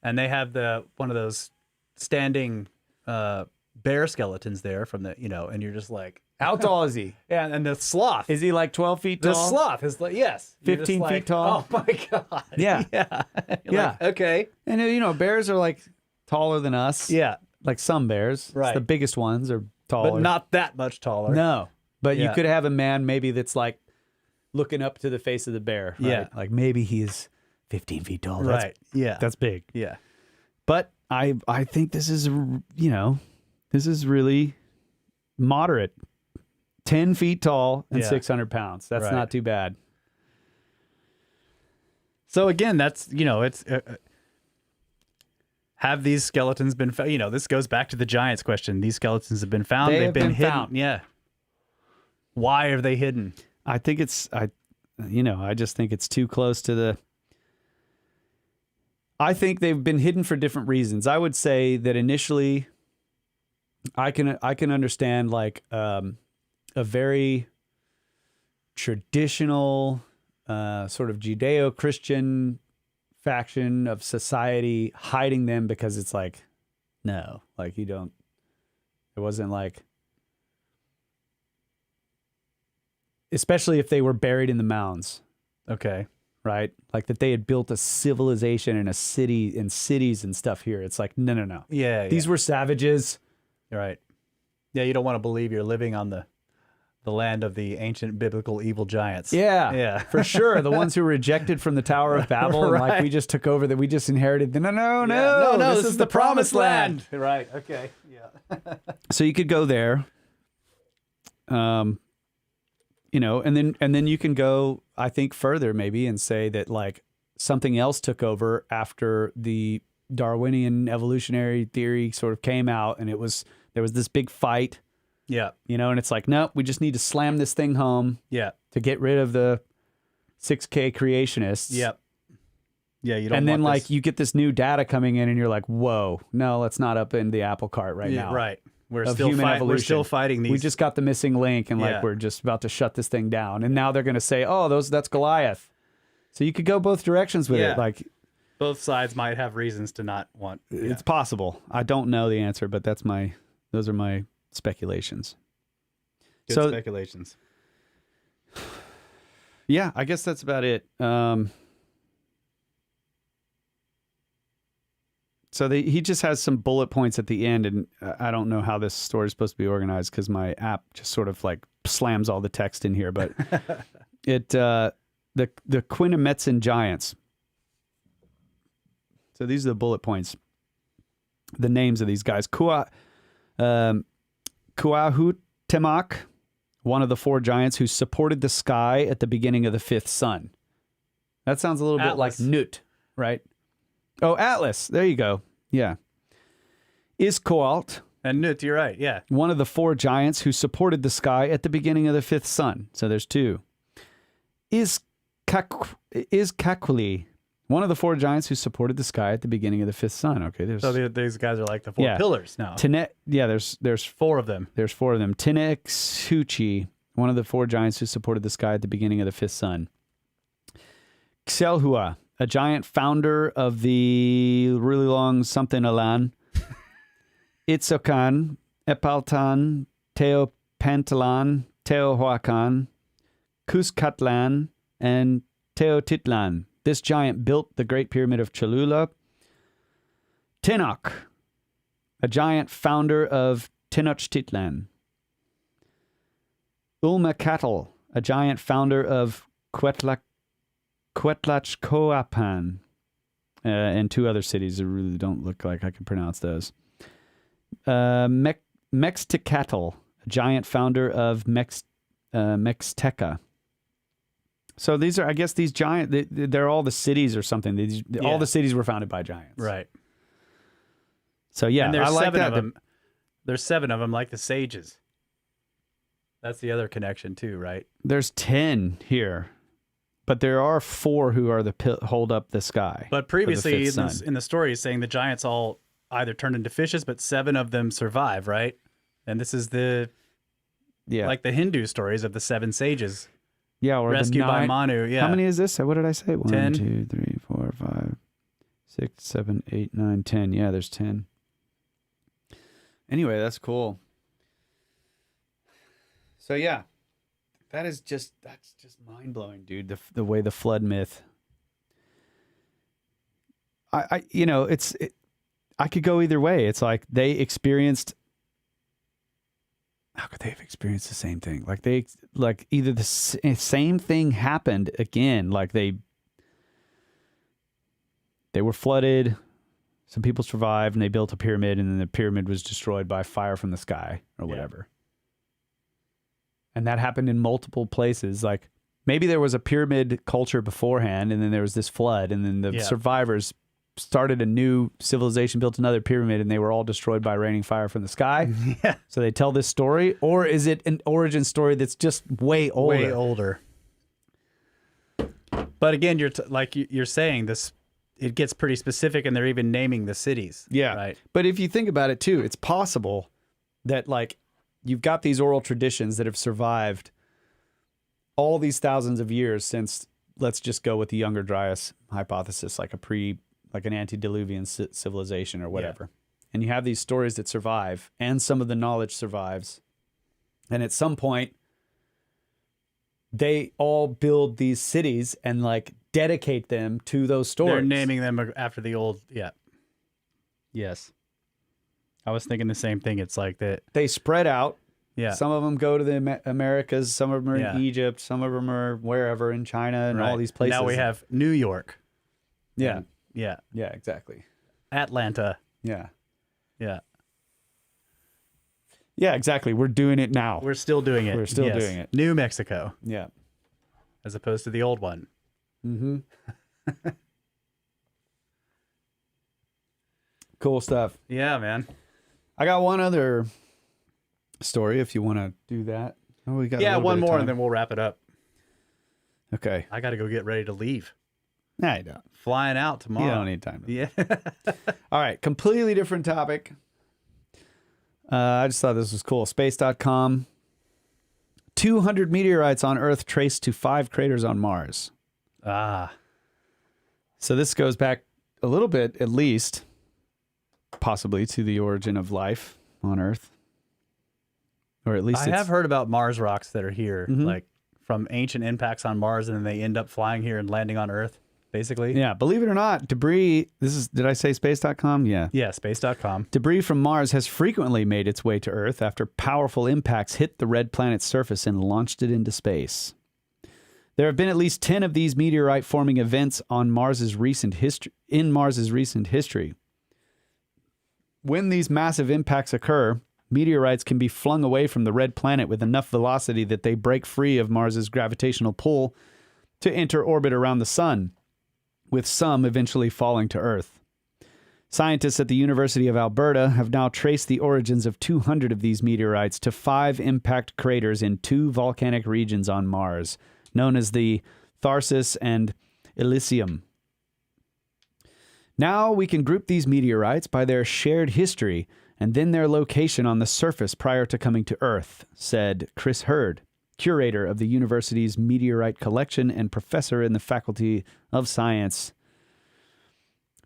A: and they have one of those standing bear skeletons there from the and you're just like,
B: How tall is he?
A: and the sloth.
B: Is he like 12 feet tall?
A: The sloth is like, yes, You're just
B: 15 feet
A: like,
B: tall?
A: Oh my god.
B: Yeah.
A: Yeah. You're
B: Yeah.
A: like, okay.
B: And bears are like taller than us.
A: Yeah.
B: Like some bears.
A: Right.
B: The biggest ones are taller.
A: But not that much taller.
B: No. But you
A: Yeah.
B: could have a man maybe that's like looking up to the face of the bear. Right?
A: Yeah.
B: Like maybe he's 15 feet tall. That's,
A: Right. Yeah.
B: That's big.
A: yeah.
B: But I think this is, this is really moderate. 10 feet tall and
A: Yeah.
B: 600 pounds. That's
A: Right.
B: not too bad.
A: So again, that's it's have these skeletons been found? This goes back to the giants question. These skeletons have been found.
B: They
A: They've
B: have
A: been
B: been
A: hidden.
B: found.
A: Yeah. Why are they hidden?
B: I think I just think it's too close to the. I think they've been hidden for different reasons. I would say that initially, I can understand like a very traditional sort of Judeo-Christian faction of society hiding them because it's like, no, like you don't. It wasn't like. Especially if they were buried in the mounds,
A: Okay.
B: right? Like that they had built a civilization and a city and cities and stuff here. It's like, no.
A: Yeah.
B: These were savages.
A: You're right. Yeah, you don't want to believe you're living on the land of the ancient biblical evil giants.
B: Yeah.
A: Yeah.
B: For sure. The ones who were rejected from the Tower of Babel and like we just took over, that we just inherited. No, this is the promised land.
A: Right. Okay. Yeah.
B: So you could go there. And then you can go, I think, further maybe and say that like something else took over after the Darwinian evolutionary theory sort of came out, and there was this big fight,
A: Yeah.
B: and it's like, nope, we just need to slam this thing home
A: Yeah.
B: to get rid of the 6K creationists.
A: Yep. Yeah. You don't.
B: And then
A: want
B: like
A: this.
B: you get this new data coming in, and you're like, whoa, no, let's not up in the apple cart right now.
A: Right. We're
B: Of
A: still
B: human
A: We're
B: evolution.
A: still fighting these.
B: We just got the missing link, and like
A: Yeah.
B: we're just about to shut this thing down. And now they're going to say, "Oh, that's Goliath." So you could go both directions with
A: Yeah.
B: it. Like
A: both sides might have reasons to not want. Yeah.
B: it's possible. I don't know the answer, but those are my speculations.
A: Good
B: so
A: speculations.
B: yeah, I guess that's about it. So he just has some bullet points at the end, and I don't know how this story is supposed to be organized because my app just sort of like slams all the text in here. But the Quinametsan giants. So these are the bullet points. The names of these guys: Kuahutemak, one of the four giants who supported the sky at the beginning of the fifth sun. That sounds a little bit like
A: Atlas.
B: Nut, right? Oh, Atlas. There you go. Yeah. Iscoalt,
A: And Nut, you're right. Yeah.
B: one of the four giants who supported the sky at the beginning of the fifth sun. So there's two. Kakuli, one of the four giants who supported the sky at the beginning of the fifth sun. Okay, there's
A: So these guys are like the four
B: Yeah.
A: pillars now.
B: there's
A: Four of them.
B: There's four of them. Tinexuchi, one of the four giants who supported the sky at the beginning of the fifth sun. Xelhua, a giant founder of the really long something Alan. Itzokan, Epaltan, Teopantalan, Teohuacan, Cuscatlan, and Teotitlan. This giant built the Great Pyramid of Cholula. Tenoch, a giant founder of Tenochtitlan. Ulmacatl, a giant founder of Quetzalcoatlan, and 2 other cities that really don't look like I can pronounce those. Mexticatl, a giant founder of Mexteca. So these are, I guess, these giant. They're all the cities or something. All the cities were founded by giants,
A: Right.
B: So yeah,
A: And there's
B: I like
A: 7
B: that.
A: of them. There's 7 of them, like the sages. That's the other connection too, right?
B: There's 10 here, but there are 4 who are hold up the sky.
A: But previously
B: for the 5th sun.
A: in the story, it's saying the giants all either turned into fishes, but 7 of them survive, right? And this is like the Hindu stories of the 7 sages
B: or
A: rescued
B: the
A: by
B: 9.
A: Manu. Yeah.
B: How many is this? What did I say? 1,
A: 10.
B: 2, 3, 4, 5, 6, 7, 8, 9, 10. Yeah, there's 10. Anyway, that's cool. So yeah, that's just mind blowing, dude. The way the flood myth. I could go either way. It's like they experienced. How could they have experienced the same thing? Like either the same thing happened again. Like they were flooded. Some people survived and they built a pyramid, and then the pyramid was destroyed by fire from the sky or whatever. And that happened in multiple places. Like maybe there was a pyramid culture beforehand, and then there was this flood, and then the survivors started a new civilization, built another pyramid, and they were all destroyed by raining fire from the sky.
A: Yeah.
B: So they tell this story, or is it an origin story that's just way older?
A: Way older. But again, you're saying this. It gets pretty specific, and they're even naming the cities.
B: Yeah.
A: Right.
B: But if you think about it too, it's possible that like you've got these oral traditions that have survived all these thousands of years since, let's just go with the Younger Dryas hypothesis, like an antediluvian civilization or whatever. Yeah. And you have these stories that survive, and some of the knowledge survives. And at some point, they all build these cities and like dedicate them to those stories.
A: They're naming them after the old, Yes. I was thinking the same thing. It's like that.
B: They spread out.
A: Yeah.
B: Some of them go to the Americas. Some of them are in Egypt. Some of them are wherever in China and all these places.
A: Now we have New York.
B: Yeah.
A: And, yeah.
B: Yeah, exactly.
A: Atlanta.
B: Yeah.
A: Yeah.
B: Yeah, exactly. We're doing it now.
A: We're still doing it.
B: We're still doing it.
A: New Mexico.
B: Yeah.
A: As opposed to the old one.
B: Mm-hmm. Cool stuff.
A: Yeah, man.
B: I got one other story if you want to do that. Oh, we got
A: one more and then we'll wrap it up.
B: Okay.
A: I got to go get ready to leave.
B: No, you don't.
A: Flying out tomorrow.
B: You don't need time.
A: Yeah.
B: All right. Completely different topic. I just thought this was cool. Space.com. 200 meteorites on Earth traced to 5 craters on Mars. So this goes back a little bit, at least, possibly to the origin of life on Earth. Or at least
A: I have heard about Mars rocks that are here, like from ancient impacts on Mars, and then they end up flying here and landing on Earth, basically.
B: Yeah, believe it or not, debris, did I say space.com? Yeah.
A: Yeah, space.com.
B: Debris from Mars has frequently made its way to Earth after powerful impacts hit the red planet's surface and launched it into space. There have been at least 10 of these meteorite-forming events on Mars's recent history. When these massive impacts occur, meteorites can be flung away from the red planet with enough velocity that they break free of Mars's gravitational pull to enter orbit around the sun, with some eventually falling to Earth. Scientists at the University of Alberta have now traced the origins of 200 of these meteorites to 5 impact craters in 2 volcanic regions on Mars, known as the Tharsis and Elysium. Now we can group these meteorites by their shared history and then their location on the surface prior to coming to Earth, said Chris Hurd, curator of the university's meteorite collection and professor in the Faculty of Science.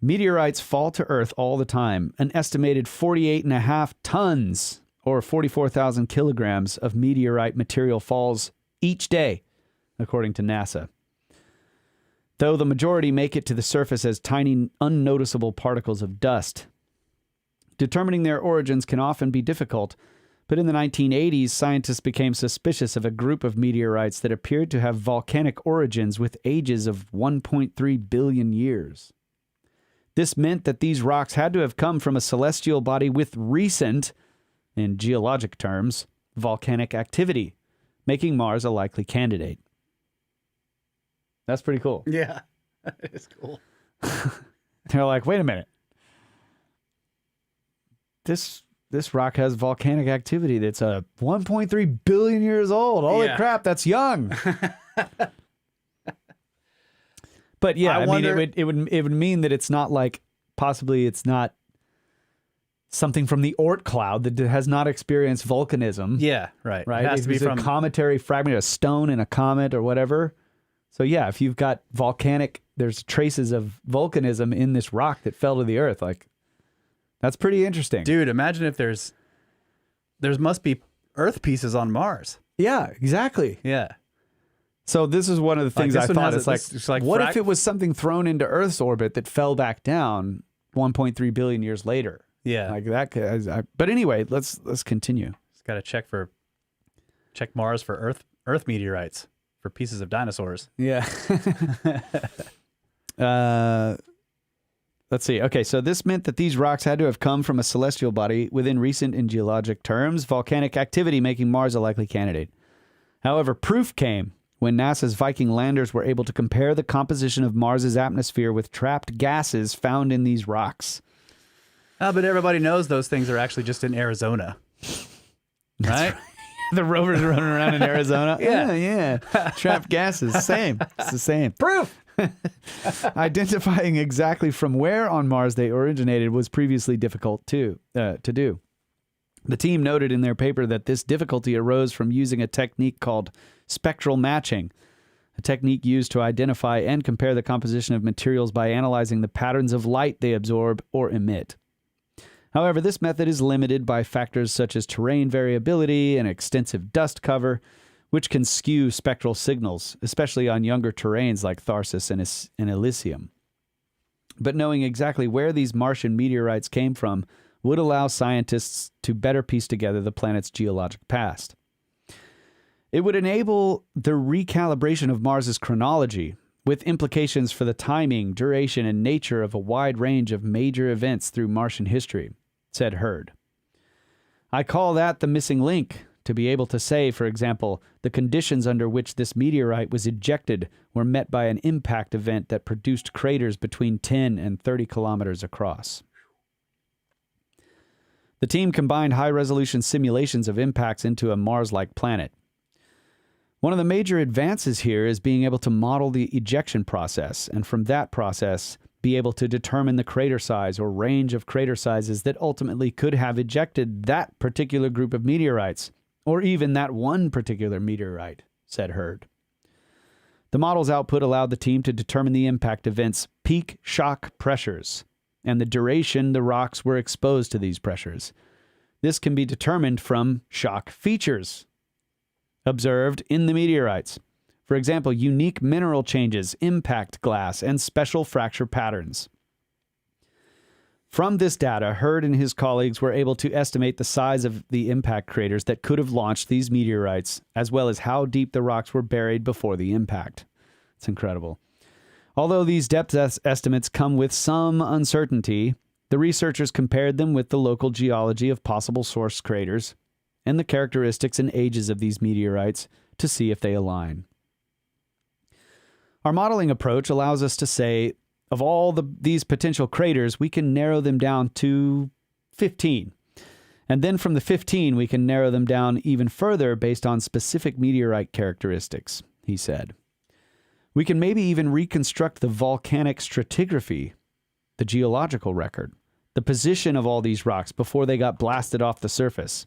B: Meteorites fall to Earth all the time. An estimated 48.5 tons, or 44,000 kilograms, of meteorite material falls each day, according to NASA. Though the majority make it to the surface as tiny, unnoticeable particles of dust. Determining their origins can often be difficult, But in the 1980s, scientists became suspicious of a group of meteorites that appeared to have volcanic origins with ages of 1.3 billion years. This meant that these rocks had to have come from a celestial body with recent, in geologic terms, volcanic activity, making Mars a likely candidate. That's pretty cool.
A: Yeah, it's cool.
B: They're like, wait a minute. This rock has volcanic activity that's 1.3 billion years old. Holy crap, that's young. But yeah, I mean, it would mean that it's not like, possibly it's not something from the Oort cloud that has not experienced volcanism.
A: Yeah, right.
B: Right.
A: It has to be from
B: a cometary fragment, a stone in a comet or whatever. So yeah, if you've got there's traces of volcanism in this rock that fell to the earth. Like, that's pretty interesting.
A: Dude, imagine if there must be Earth pieces on Mars.
B: Yeah, exactly.
A: Yeah.
B: So this is one of the things I thought. It's like what if it was something thrown into Earth's orbit that fell back down 1.3 billion years later?
A: Yeah.
B: Like that. But anyway, let's continue.
A: Just got to check Mars for Earth meteorites, for pieces of dinosaurs.
B: Yeah. Let's see. Okay, so this meant that these rocks had to have come from a celestial body within recent, in geologic terms, volcanic activity, making Mars a likely candidate. However, proof came when NASA's Viking landers were able to compare the composition of Mars's atmosphere with trapped gases found in these rocks.
A: But everybody knows those things are actually just in Arizona. Right?
B: The rovers running around in Arizona?
A: Yeah.
B: Trapped gases, same. It's the same.
A: Proof!
B: Identifying exactly from where on Mars they originated was previously difficult to do. The team noted in their paper that this difficulty arose from using a technique called spectral matching, a technique used to identify and compare the composition of materials by analyzing the patterns of light they absorb or emit. However, this method is limited by factors such as terrain variability and extensive dust cover, which can skew spectral signals, especially on younger terrains like Tharsis and Elysium. But knowing exactly where these Martian meteorites came from would allow scientists to better piece together the planet's geologic past. It would enable the recalibration of Mars's chronology, with implications for the timing, duration, and nature of a wide range of major events through Martian history, said Hurd. I call that the missing link, to be able to say, for example, the conditions under which this meteorite was ejected were met by an impact event that produced craters between 10 and 30 kilometers across. The team combined high-resolution simulations of impacts into a Mars-like planet. One of the major advances here is being able to model the ejection process, and from that process, be able to determine the crater size or range of crater sizes that ultimately could have ejected that particular group of meteorites, or even that one particular meteorite, said Hurd. The model's output allowed the team to determine the impact event's peak shock pressures and the duration the rocks were exposed to these pressures. This can be determined from shock features observed in the meteorites. For example, unique mineral changes, impact glass, and special fracture patterns. From this data, Hurd and his colleagues were able to estimate the size of the impact craters that could have launched these meteorites, as well as how deep the rocks were buried before the impact. It's incredible. Although these depth estimates come with some uncertainty, the researchers compared them with the local geology of possible source craters and the characteristics and ages of these meteorites to see if they align. Our modeling approach allows us to say, of all these potential craters, we can narrow them down to 15. And then from the 15, we can narrow them down even further based on specific meteorite characteristics, he said. We can maybe even reconstruct the volcanic stratigraphy, the geological record, the position of all these rocks before they got blasted off the surface.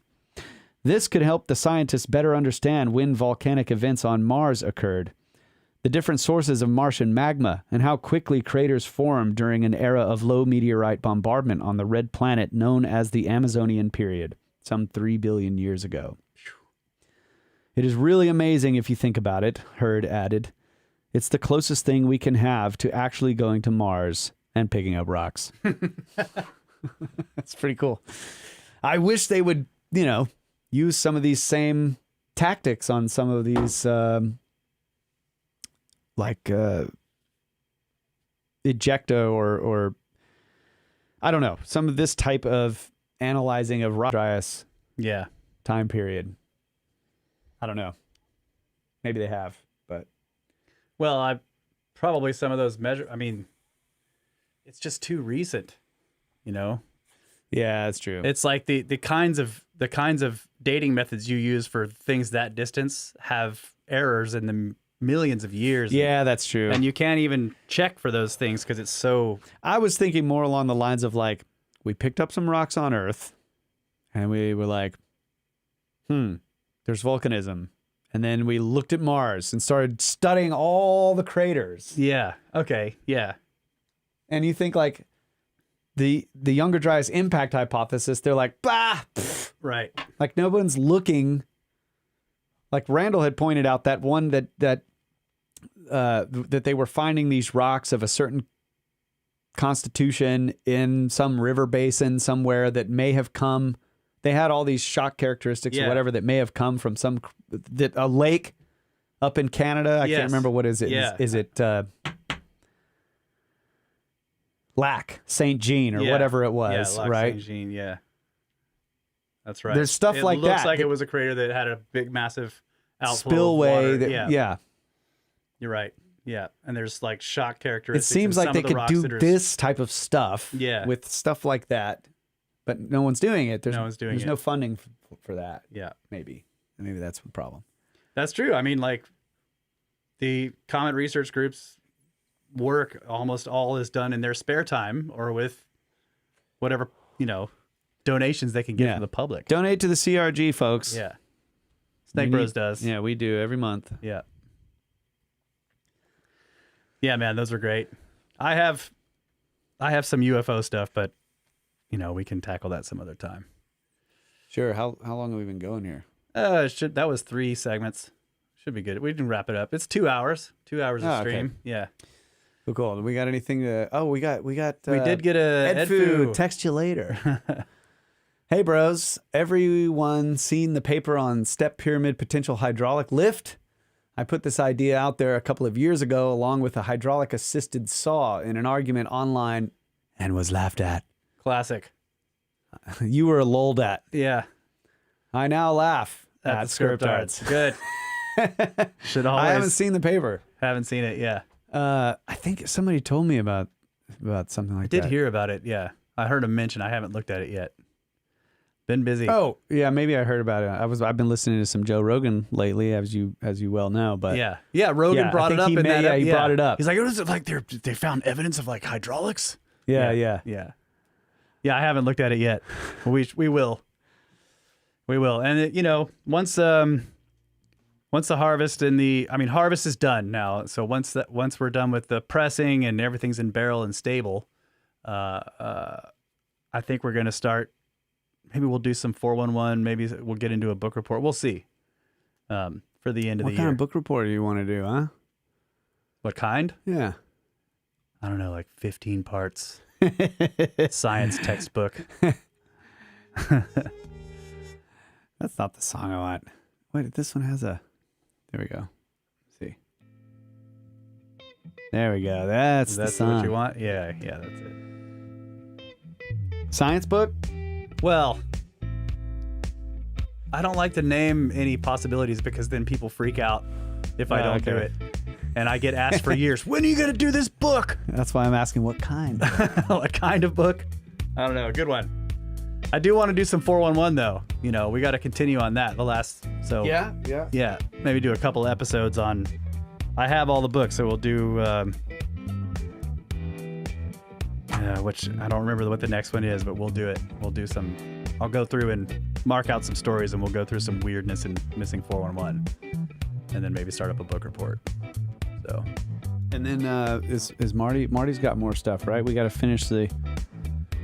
B: This could help the scientists better understand when volcanic events on Mars occurred, the different sources of Martian magma, and how quickly craters formed during an era of low meteorite bombardment on the red planet known as the Amazonian period, some 3 billion years ago. It is really amazing if you think about it, Hurd added. It's the closest thing we can have to actually going to Mars and picking up rocks. That's pretty cool. I wish they would, use some of these same tactics on some of these, ejecta or I don't know, some of this type of analyzing of rock dryas time period. I don't know. Maybe they have, but
A: well, probably some of those I mean, it's just too recent, you know.
B: Yeah, that's true.
A: It's like the kinds of dating methods you use for things that distance have errors in the millions of years.
B: Yeah, that's true.
A: And you can't even check for those things because it's so.
B: I was thinking more along the lines of like, we picked up some rocks on Earth and we were like, there's volcanism. And then we looked at Mars and started studying all the craters.
A: Yeah. Okay. Yeah.
B: And you think like the Younger Dryas impact hypothesis, they're like, bah, pff.
A: Right.
B: Like no one's looking. Like Randall had pointed out that one that they were finding these rocks of a certain constitution in some river basin somewhere that may have come. They had all these shock characteristics or whatever that may have come from a lake up in Canada. I can't remember what is it.
A: Yeah.
B: Is it Lac St. Jean or whatever it was,
A: Lac
B: right?
A: St. Jean, yeah. That's right.
B: There's stuff like that.
A: It looks like it was a crater that had a big, massive outflow
B: spillway.
A: of water.
B: Yeah.
A: You're right. Yeah. And there's like shock
B: It
A: characteristics.
B: seems like they could do this type of stuff with stuff like that, but no one's doing it. There's no funding for that.
A: Yeah.
B: Maybe that's the problem.
A: That's true. I mean, like the Comet Research Group's work almost all is done in their spare time or with whatever, donations they can get from the public.
B: Donate to the CRG, folks.
A: Yeah. SnakeBros does.
B: Yeah, we do every month.
A: Yeah. Yeah, man, those are great. I have some UFO stuff, but we can tackle that some other time.
B: Sure. How long have we been going here?
A: That was 3 segments. Should be good. We can wrap it up. It's 2 hours. 2 hours of stream.
B: Okay.
A: Yeah.
B: Cool. We got anything to? Oh, we got.
A: We did get a
B: Edfu. Text you later. Hey, bros. Everyone seen the paper on step pyramid potential hydraulic lift? I put this idea out there a couple of years ago, along with a hydraulic assisted saw, in an argument online, and was laughed at.
A: Classic.
B: You were lulled at.
A: Yeah.
B: I now laugh
A: at the script arts. Good. Should always.
B: I haven't seen the paper.
A: Haven't seen it. Yeah.
B: I think somebody told me about something like that.
A: I did hear about it. Yeah. I heard him mention. I haven't looked at it yet. Been busy.
B: Oh, yeah, maybe I heard about it. I've been listening to some Joe Rogan lately, as you well know. But
A: Rogan brought it up.
B: He brought it up.
A: He's like, "Was it like they found evidence of like hydraulics?"
B: Yeah.
A: I haven't looked at it yet. We will. And once the harvest harvest is done now. So once we're done with the pressing and everything's in barrel and stable, I think we're going to start. Maybe we'll do some 411. Maybe we'll get into a book report. We'll see. For the end of the year.
B: What kind of book report do you want to do, huh?
A: What kind?
B: Yeah.
A: I don't know, like 15 parts. Science textbook.
B: That's not the song I want. Wait, this one has a... There we go. Let's see. There we go. That's the song.
A: What you want? Yeah, that's it.
B: Science book?
A: Well, I don't like to name any possibilities because then people freak out if I don't do it. And I get asked for years, when are you going to do this book?
B: That's why I'm asking what kind.
A: What kind of book? I don't know. Good one. I do want to do some 411 though. We got to continue on that. Yeah. Maybe do a couple episodes on. I have all the books, so we'll do. Which I don't remember what the next one is, but we'll do it. We'll do some. I'll go through and mark out some stories, and we'll go through some weirdness in missing 411, and then maybe start up a book report. So.
B: And then is Marty? Marty's got more stuff, right? We got to finish the.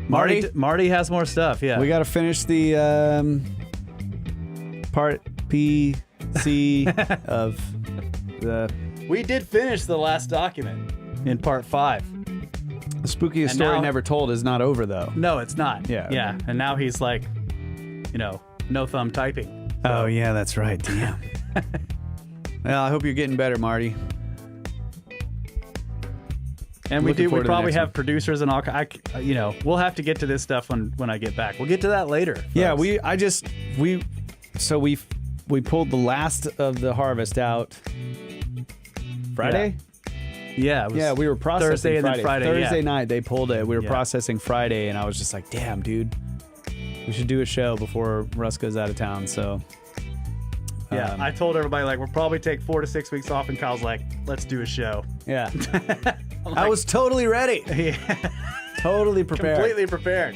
A: Marty has more stuff. Yeah.
B: We got to finish the part B, C of the.
A: We did finish the last document in part 5.
B: The spookiest story never told is not over, though.
A: No, it's not.
B: Yeah.
A: Yeah. And now he's like, no thumb typing.
B: Oh yeah, that's right. Damn. Well, I hope you're getting better, Marty.
A: And we
B: Looking forward to the
A: probably
B: next
A: have
B: one.
A: producers and all. We'll have to get to this stuff when I get back. We'll get to that later.
B: Yeah,
A: folks.
B: we pulled the last of the harvest out Friday.
A: Yeah, it was
B: Yeah, we were processing
A: Thursday and then
B: Friday.
A: Friday.
B: Thursday night they pulled it. We were
A: Yeah.
B: processing Friday, and I was just like, "Damn, dude, we should do a show before Russ goes out of town." So,
A: Yeah, I told everybody like we'll probably take 4 to 6 weeks off, and Kyle's like, "Let's do a show."
B: yeah, I was totally ready, totally prepared,
A: Completely prepared.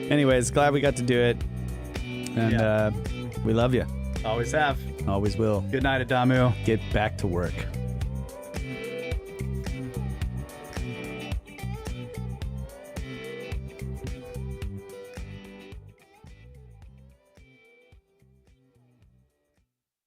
B: Anyways, glad we got to do it, and we love you.
A: Always have.
B: Always will.
A: Good night, Adamu.
B: Get back to work.